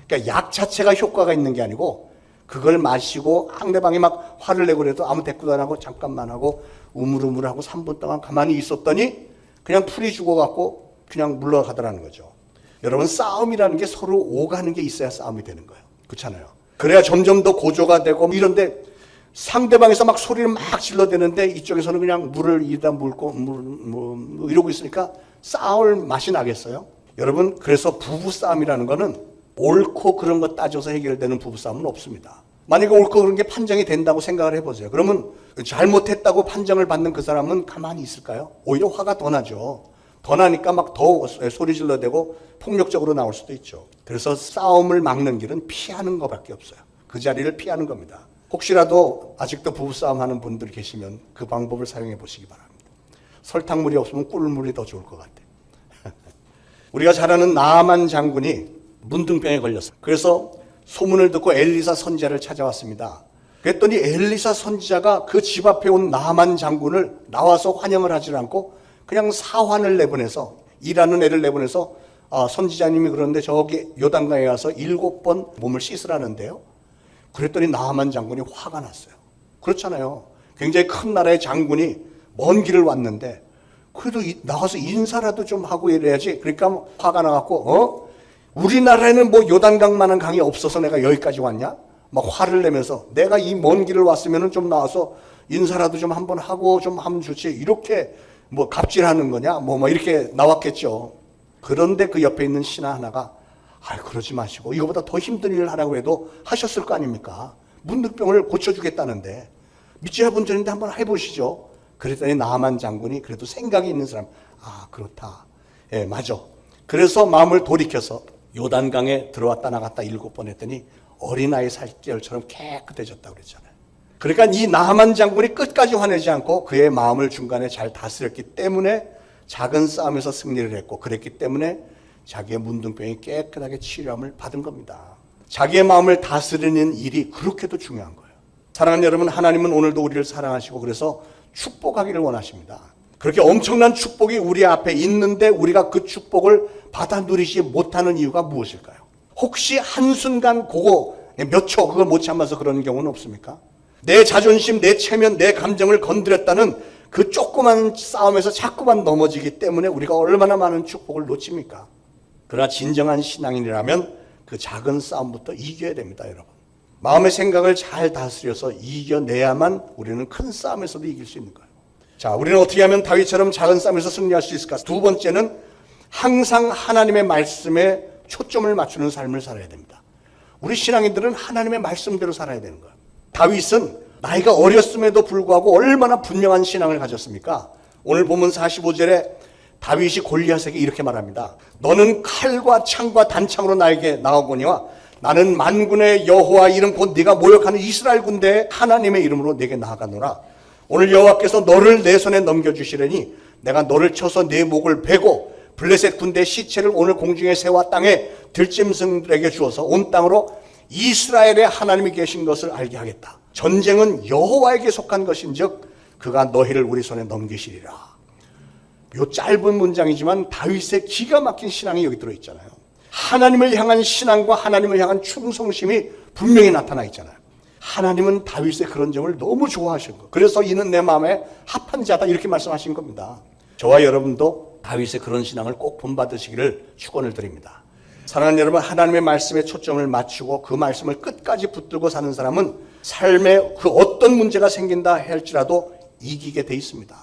C: 그러니까 약 자체가 효과가 있는 게 아니고 그걸 마시고 상대방이 막 화를 내고 그래도 아무 대꾸도 안 하고 잠깐만 하고 우물우물하고 3분 동안 가만히 있었더니 그냥 풀이 죽어갖고 그냥 물러가더라는 거죠. 여러분, 싸움이라는 게 서로 오가는 게 있어야 싸움이 되는 거예요. 그렇잖아요. 그래야 점점 더 고조가 되고 이런데 상대방에서 막 소리를 막 질러대는데 이쪽에서는 그냥 물을 이다 물고 이러고 있으니까 싸울 맛이 나겠어요? 여러분, 그래서 부부싸움이라는 거는 옳고 그런 거 따져서 해결되는 부부싸움은 없습니다. 만약에 옳고 그런 게 판정이 된다고 생각을 해보세요. 그러면 잘못했다고 판정을 받는 그 사람은 가만히 있을까요? 오히려 화가 더 나죠. 더 나니까 막 더 소리 질러대고 폭력적으로 나올 수도 있죠. 그래서 싸움을 막는 길은 피하는 것밖에 없어요. 그 자리를 피하는 겁니다. 혹시라도 아직도 부부싸움 하는 분들 계시면 그 방법을 사용해 보시기 바랍니다. 설탕물이 없으면 꿀물이 더 좋을 것 같아요. 우리가 잘 아는 나아만 장군이 문둥병에 걸렸어요. 그래서 소문을 듣고 엘리사 선지자를 찾아왔습니다. 그랬더니 엘리사 선지자가 그 집 앞에 온 나아만 장군을 나와서 환영을 하지 않고 그냥 사환을 내보내서, 일하는 애를 내보내서 선지자님이 그러는데 저기 요단강에 가서 7번 몸을 씻으라는데요. 그랬더니 나아만 장군이 화가 났어요. 그렇잖아요. 굉장히 큰 나라의 장군이 먼 길을 왔는데 그래도 나와서 인사라도 좀 하고 이래야지. 그러니까 화가 나갖고 우리나라에는 뭐 요단강만한 강이 없어서 내가 여기까지 왔냐? 막 화를 내면서 내가 이 먼 길을 왔으면은 좀 나와서 인사라도 좀 한번 하고 좀 하면 좋지. 이렇게 뭐 갑질하는 거냐? 뭐 이렇게 나왔겠죠. 그런데 그 옆에 있는 신하 하나가 그러지 마시고 이거보다 더 힘든 일을 하라고 해도 하셨을 거 아닙니까? 문득병을 고쳐주겠다는데 믿지 분들인데 한번 해보시죠. 그랬더니 나만 장군이 그래도 생각이 있는 사람, 그렇다. 예, 맞아. 그래서 마음을 돌이켜서 요단강에 들어왔다 나갔다 7번 했더니 어린아이 살결처럼 깨끗해졌다고 그랬잖아요. 그러니까 이 나만 장군이 끝까지 화내지 않고 그의 마음을 중간에 잘 다스렸기 때문에 작은 싸움에서 승리를 했고, 그랬기 때문에 자기의 문둥병이 깨끗하게 치료함을 받은 겁니다. 자기의 마음을 다스리는 일이 그렇게도 중요한 거예요. 사랑하는 여러분, 하나님은 오늘도 우리를 사랑하시고 그래서 축복하기를 원하십니다. 그렇게 엄청난 축복이 우리 앞에 있는데 우리가 그 축복을 받아 누리지 못하는 이유가 무엇일까요? 혹시 한순간 그거 몇 초 그걸 못 참아서 그러는 경우는 없습니까? 내 자존심, 내 체면, 내 감정을 건드렸다는 그 조그만 싸움에서 자꾸만 넘어지기 때문에 우리가 얼마나 많은 축복을 놓칩니까? 그러나 진정한 신앙인이라면 그 작은 싸움부터 이겨야 됩니다, 여러분. 마음의 생각을 잘 다스려서 이겨내야만 우리는 큰 싸움에서도 이길 수 있는 거예요. 자, 우리는 어떻게 하면 다윗처럼 작은 싸움에서 승리할 수 있을까? 두 번째는 항상 하나님의 말씀에 초점을 맞추는 삶을 살아야 됩니다. 우리 신앙인들은 하나님의 말씀대로 살아야 되는 거예요. 다윗은 나이가 어렸음에도 불구하고 얼마나 분명한 신앙을 가졌습니까? 오늘 보면 45절에 다윗이 골리앗에게 이렇게 말합니다. 너는 칼과 창과 단창으로 나에게 나오거니와 나는 만군의 여호와 이름 곧 네가 모욕하는 이스라엘 군대의 하나님의 이름으로 내게 나아가노라. 오늘 여호와께서 너를 내 손에 넘겨주시려니 내가 너를 쳐서 네 목을 베고 블레셋 군대의 시체를 오늘 공중의 새와 땅에 들짐승들에게 주어서 온 땅으로 이스라엘의 하나님이 계신 것을 알게 하겠다. 전쟁은 여호와에게 속한 것인즉 그가 너희를 우리 손에 넘기시리라. 요 짧은 문장이지만 다윗의 기가 막힌 신앙이 여기 들어있잖아요. 하나님을 향한 신앙과 하나님을 향한 충성심이 분명히 나타나 있잖아요. 하나님은 다윗의 그런 점을 너무 좋아하신 거예요. 그래서 이는 내 마음에 합한 자다 이렇게 말씀하신 겁니다. 저와 여러분도 다윗의 그런 신앙을 꼭 본받으시기를 축원을 드립니다. 사랑하는 여러분, 하나님의 말씀에 초점을 맞추고 그 말씀을 끝까지 붙들고 사는 사람은 삶에 그 어떤 문제가 생긴다 할지라도 이기게 돼 있습니다.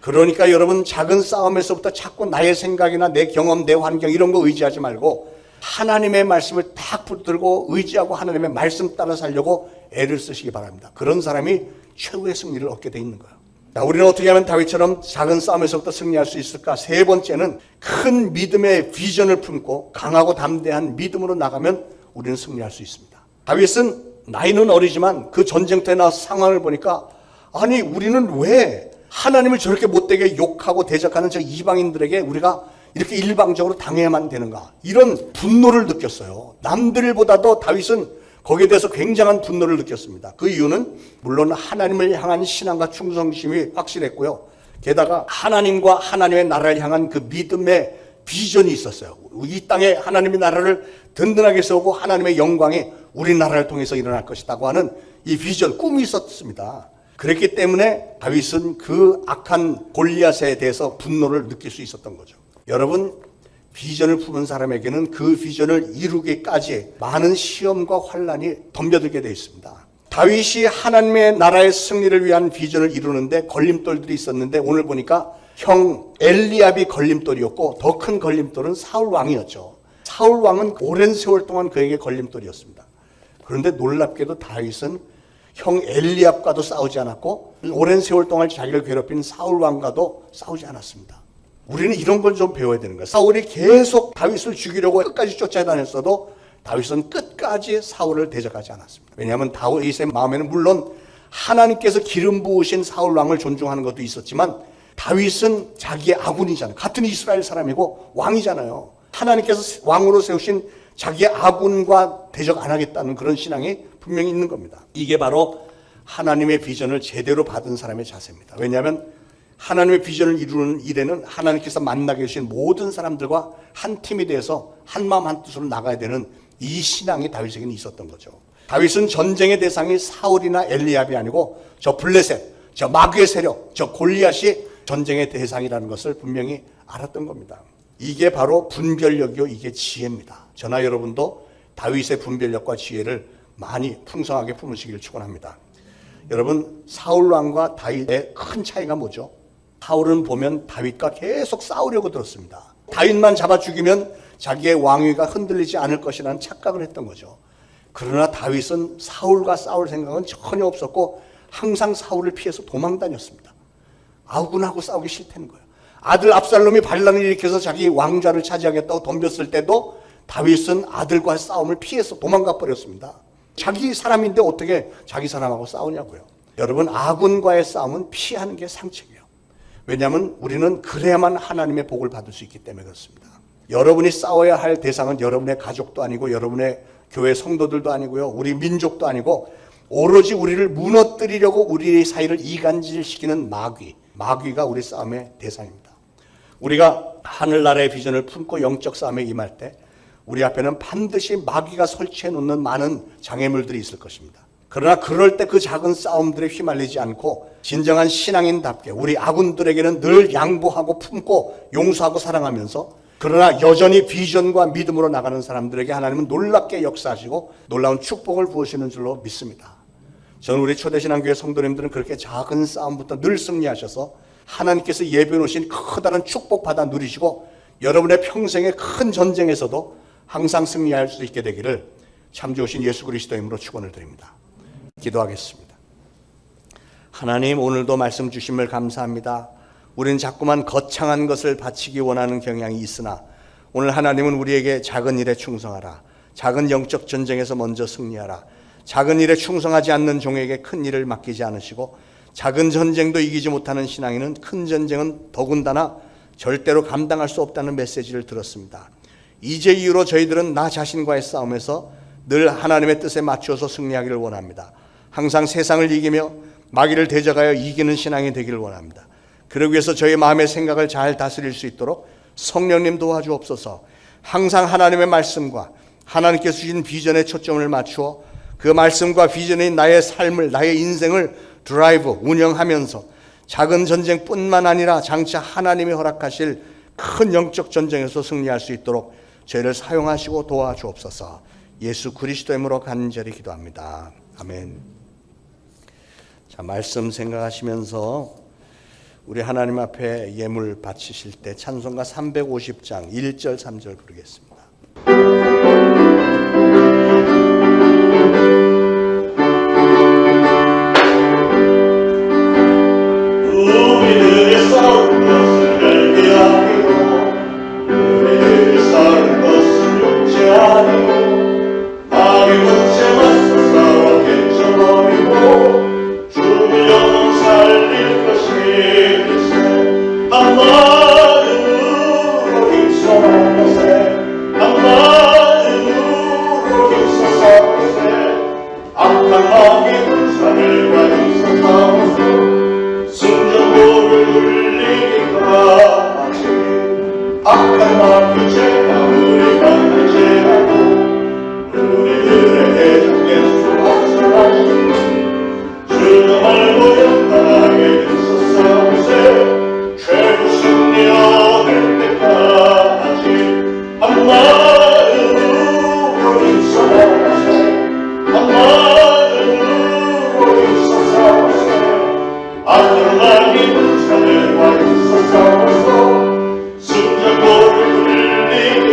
C: 그러니까 여러분, 작은 싸움에서부터 자꾸 나의 생각이나 내 경험, 내 환경 이런 거 의지하지 말고 하나님의 말씀을 딱 붙들고 의지하고 하나님의 말씀 따라 살려고 애를 쓰시기 바랍니다. 그런 사람이 최후의 승리를 얻게 돼 있는 거예요. 자, 우리는 어떻게 하면 다윗처럼 작은 싸움에서부터 승리할 수 있을까? 세 번째는 큰 믿음의 비전을 품고 강하고 담대한 믿음으로 나가면 우리는 승리할 수 있습니다. 다윗은 나이는 어리지만 그 전쟁터에 나와서 상황을 보니까 아니 우리는 왜 하나님을 저렇게 못되게 욕하고 대적하는 저 이방인들에게 우리가 이렇게 일방적으로 당해야만 되는가? 이런 분노를 느꼈어요. 남들보다도 다윗은 거기에 대해서 굉장한 분노를 느꼈습니다. 그 이유는 물론 하나님을 향한 신앙과 충성심이 확실했고요. 게다가 하나님과 하나님의 나라를 향한 그 믿음의 비전이 있었어요. 이 땅에 하나님의 나라를 든든하게 세우고 하나님의 영광이 우리나라를 통해서 일어날 것이라고 하는 이 비전, 꿈이 있었습니다. 그랬기 때문에 다윗은 그 악한 골리앗에 대해서 분노를 느낄 수 있었던 거죠. 여러분, 비전을 품은 사람에게는 그 비전을 이루기까지 많은 시험과 환란이 덤벼들게 되어 있습니다. 다윗이 하나님의 나라의 승리를 위한 비전을 이루는데 걸림돌들이 있었는데 오늘 보니까 형 엘리압이 걸림돌이었고 더 큰 걸림돌은 사울 왕이었죠. 사울 왕은 오랜 세월 동안 그에게 걸림돌이었습니다. 그런데 놀랍게도 다윗은 형 엘리압과도 싸우지 않았고 오랜 세월 동안 자기를 괴롭힌 사울 왕과도 싸우지 않았습니다. 우리는 이런 걸 좀 배워야 되는 거예요. 사울이 계속 다윗을 죽이려고 끝까지 쫓아다녔어도 다윗은 끝까지 사울을 대적하지 않았습니다. 왜냐하면 다윗의 마음에는 물론 하나님께서 기름 부으신 사울 왕을 존중하는 것도 있었지만 다윗은 자기의 아군이잖아요. 같은 이스라엘 사람이고 왕이잖아요. 하나님께서 왕으로 세우신 자기의 아군과 대적 안 하겠다는 그런 신앙이 분명히 있는 겁니다. 이게 바로 하나님의 비전을 제대로 받은 사람의 자세입니다. 왜냐하면 하나님의 비전을 이루는 일에는 하나님께서 만나게 해주신 모든 사람들과 한 팀이 돼서 한 마음 한 뜻으로 나가야 되는 이 신앙이 다윗에게는 있었던 거죠. 다윗은 전쟁의 대상이 사울이나 엘리압이 아니고 저 블레셋, 저 마귀의 세력, 저 골리앗이 전쟁의 대상이라는 것을 분명히 알았던 겁니다. 이게 바로 분별력이요, 이게 지혜입니다. 저나 여러분도 다윗의 분별력과 지혜를 많이 풍성하게 품으시기를 축원합니다. 여러분, 사울 왕과 다윗의 큰 차이가 뭐죠? 사울은 보면 다윗과 계속 싸우려고 들었습니다. 다윗만 잡아 죽이면 자기의 왕위가 흔들리지 않을 것이라는 착각을 했던 거죠. 그러나 다윗은 사울과 싸울 생각은 전혀 없었고 항상 사울을 피해서 도망 다녔습니다. 아우군하고 싸우기 싫다는 거예요. 아들 압살롬이 반란을 일으켜서 자기 왕좌를 차지하겠다고 덤볐을 때도 다윗은 아들과의 싸움을 피해서 도망가 버렸습니다. 자기 사람인데 어떻게 자기 사람하고 싸우냐고요. 여러분, 아군과의 싸움은 피하는 게 상책이에요. 왜냐하면 우리는 그래야만 하나님의 복을 받을 수 있기 때문에 그렇습니다. 여러분이 싸워야 할 대상은 여러분의 가족도 아니고 여러분의 교회 성도들도 아니고요, 우리 민족도 아니고 오로지 우리를 무너뜨리려고 우리 사이를 이간질시키는 마귀가 우리 싸움의 대상입니다. 우리가 하늘나라의 비전을 품고 영적 싸움에 임할 때 우리 앞에는 반드시 마귀가 설치해 놓는 많은 장애물들이 있을 것입니다. 그러나 그럴 때 그 작은 싸움들에 휘말리지 않고 진정한 신앙인답게 우리 아군들에게는 늘 양보하고 품고 용서하고 사랑하면서, 그러나 여전히 비전과 믿음으로 나가는 사람들에게 하나님은 놀랍게 역사하시고 놀라운 축복을 부으시는 줄로 믿습니다. 저는 우리 초대신앙교회 성도님들은 그렇게 작은 싸움부터 늘 승리하셔서 하나님께서 예비해 놓으신 커다란 축복 받아 누리시고 여러분의 평생의 큰 전쟁에서도 항상 승리할 수 있게 되기를 참 좋으신 예수 그리스도의 이름으로 축원을 드립니다. 기도하겠습니다. 하나님, 오늘도 말씀 주심을 감사합니다. 우리는 자꾸만 거창한 것을 바치기 원하는 경향이 있으나 오늘 하나님은 우리에게 작은 일에 충성하라, 작은 영적 전쟁에서 먼저 승리하라, 작은 일에 충성하지 않는 종에게 큰 일을 맡기지 않으시고 작은 전쟁도 이기지 못하는 신앙인은 큰 전쟁은 더군다나 절대로 감당할 수 없다는 메시지를 들었습니다. 이제 이후로 저희들은 나 자신과의 싸움에서 늘 하나님의 뜻에 맞추어서 승리하기를 원합니다. 항상 세상을 이기며 마귀를 대적하여 이기는 신앙이 되기를 원합니다. 그러기 위해서 저희 마음의 생각을 잘 다스릴 수 있도록 성령님 도와주옵소서. 항상 하나님의 말씀과 하나님께서 주신 비전에 초점을 맞추어 그 말씀과 비전이 나의 삶을, 나의 인생을 드라이브, 운영하면서 작은 전쟁뿐만 아니라 장차 하나님이 허락하실 큰 영적 전쟁에서 승리할 수 있도록 저희를 사용하시고 도와주옵소서. 예수 그리스도의 이름으로 간절히 기도합니다. 아멘. 자, 말씀 생각하시면서 우리 하나님 앞에 예물 바치실 때 찬송가 350장 1절 3절 부르겠습니다.
B: 우리들의 싸울 것을 알게 하며 우리들의 싸울 것을 용치 아니고 마귀 문제 맞서 싸워 깨쳐버리고 주의 영혼 살릴 것일세. 한 마음으로 힘써 나가세, 한 마음으로 힘써 싸우세. 악한 마귀 군사들과 힘써 싸우소. 순정고를 울리기까지 악한 마귀 죄가 우리가 해제하고 우리들의 대적에 수확선하시니 주는 알고 연단하게 돼서 싸우세. 최후 승리 얻을 때까지 한 마음으로 힘써 나가세, 한 마음으로 힘써 싸우세. 악한 마귀 군사들과 힘써 싸워서 승전고를 울리기까지.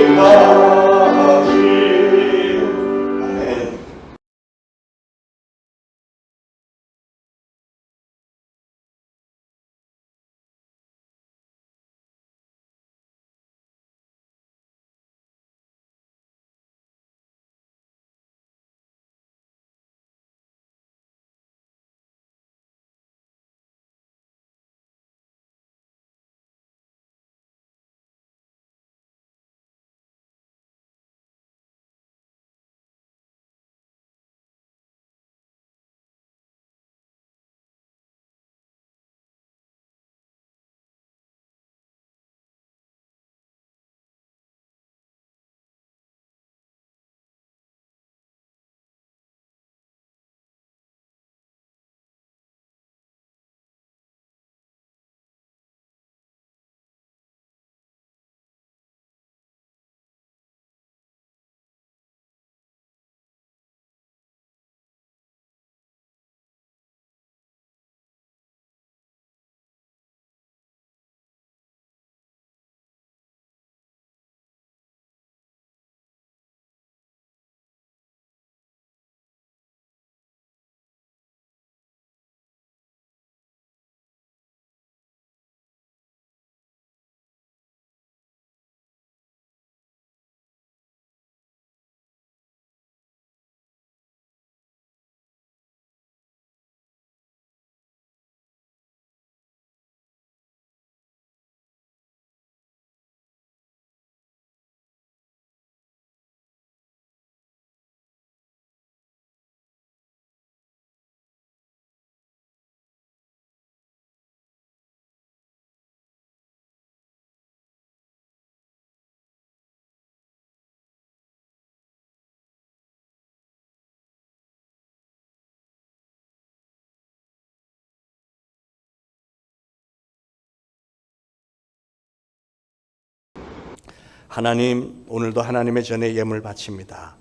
C: 하나님, 오늘도 하나님의 전에 예물 바칩니다.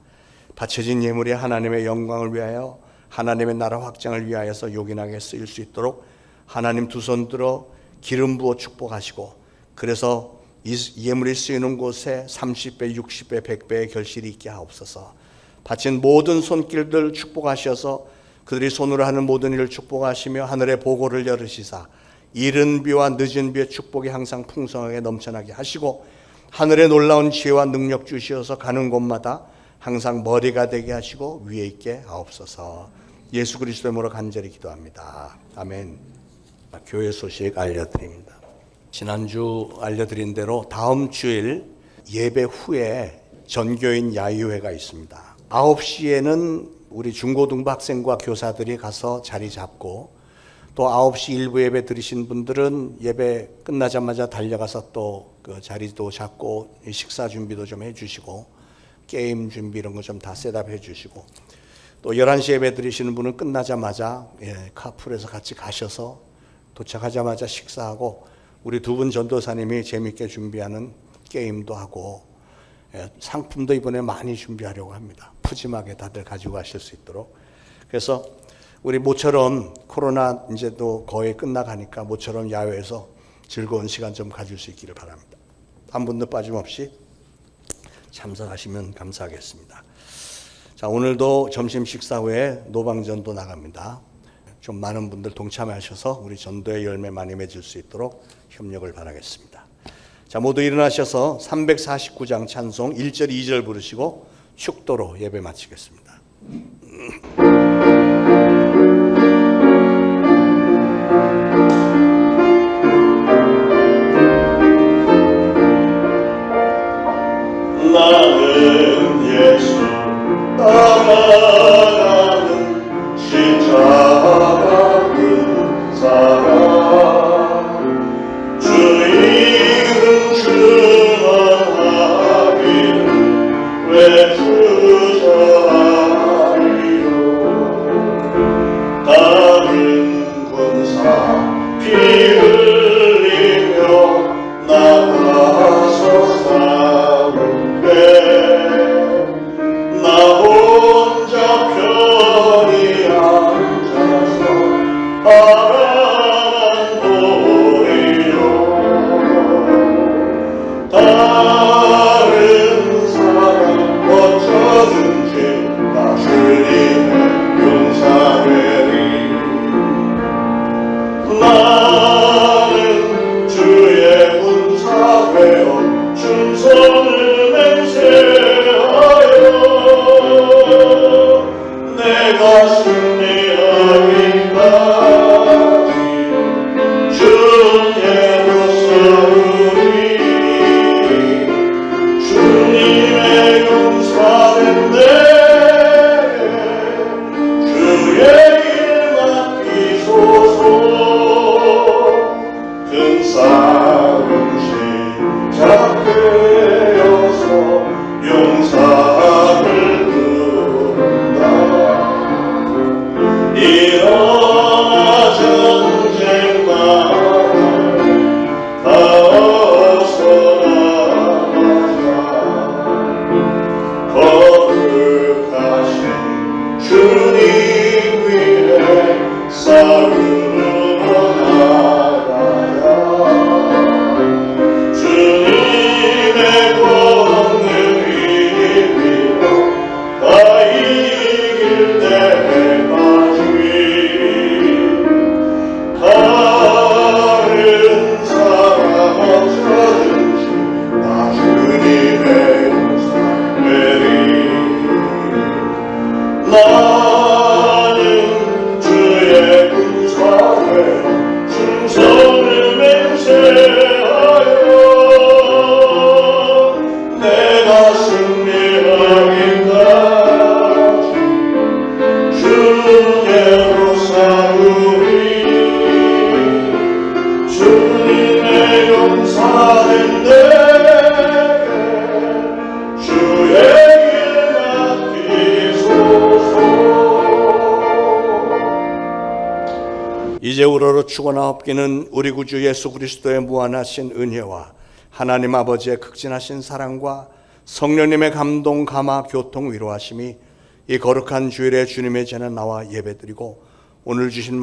C: 바쳐진 예물이 하나님의 영광을 위하여 하나님의 나라 확장을 위하여서 요긴하게 쓰일 수 있도록 하나님 두 손 들어 기름 부어 축복하시고, 그래서 이 예물이 쓰이는 곳에 30배, 60배, 100배의 결실이 있게 하옵소서. 바친 모든 손길들 축복하셔서 그들이 손으로 하는 모든 일을 축복하시며 하늘의 보고를 열으시사 이른 비와 늦은 비의 축복이 항상 풍성하게 넘쳐나게 하시고, 하늘의 놀라운 지혜와 능력 주시어서 가는 곳마다 항상 머리가 되게 하시고 위에 있게 하옵소서. 예수 그리스도의 이름으로 간절히 기도합니다. 아멘. 교회 소식 알려드립니다. 지난주 알려드린 대로 다음 주일 예배 후에 전교인 야유회가 있습니다. 9시에는 우리 중고등부 학생과 교사들이 가서 자리 잡고, 또 9시 일부 예배 들으신 분들은 예배 끝나자마자 달려가서 또 그 자리도 잡고 식사 준비도 좀 해주시고 게임 준비 이런 거 좀 다 셋업해 주시고, 또 11시 예배 드리시는 분은 끝나자마자 카풀에서 같이 가셔서 도착하자마자 식사하고 우리 두 분 전도사님이 재밌게 준비하는 게임도 하고 상품도 이번에 많이 준비하려고 합니다. 푸짐하게 다들 가지고 가실 수 있도록. 그래서 우리 모처럼 코로나 이제 또 거의 끝나가니까 모처럼 야외에서 즐거운 시간 좀 가질 수 있기를 바랍니다. 한 분도 빠짐없이 참석하시면 감사하겠습니다. 자, 오늘도 점심 식사 후에 노방전도 나갑니다. 좀 많은 분들 동참하셔서 우리 전도의 열매 많이 맺을 수 있도록 협력을 바라겠습니다. 자, 모두 일어나셔서 349장 찬송 1절 2절 부르시고 축도로 예배 마치겠습니다.
B: 나는 예수 따라가는 십자가 그 사랑, 주 이름 주만하기를 왜 주저하리요. 다른 군사 피 흘리며 나가서 싸우되 나 혼자 편히 앉아서 바라만 보리요. 다른 사람 어쩌든지 나 주님의 용사되리. 나는 주의 군사되어 충성을 맹세하여 내가 승리하기까지 주님으로 싸우리. 주님의 용사된 내게 주의 길 맡기소서. 큰 싸움 시작되어서 용사를 부른다. 일어나 전쟁 나갈 다 어서 나가자. 거룩하신 주님 위에 싸움으로 나가자. 주님의 권능 힘입어 다 이길 때까지. 다른 사람 어쩌든지 나 주님의 용사되리. 나는 주의 군사되어 충성을 맹세하여 내가 승리하기까지 주님으로 싸우리. 주님의 용사된 내게 주의 길 맡기소서.
C: 이제 우러러 추고나옵기는 우리 구주 예수 그리스도의 무한하신 은혜와 하나님 아버지의 극진하신 사랑과 성령님의 감동, 감화, 교통, 위로하심이 이 거룩한 주일에 주님의 전에 나와 예배드리고 오늘 주신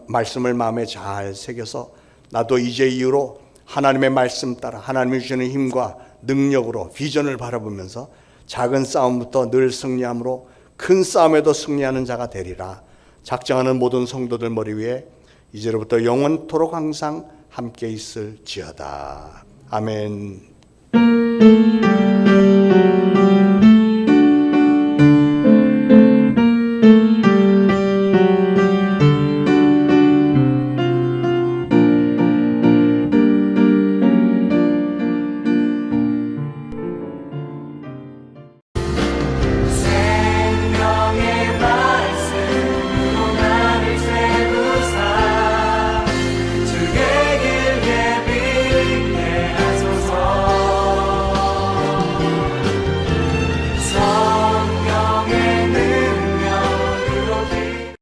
C: 말씀을 마음에 잘 새겨서 나도 이제 이후로 하나님의 말씀 따라 하나님이 주시는 힘과 능력으로 비전을 바라보면서 작은 싸움부터 늘 승리함으로 큰 싸움에도 승리하는 자가 되리라. 작정하는 모든 성도들 머리 위에 이제로부터 영원토록 항상 함께 있을지어다. 아멘.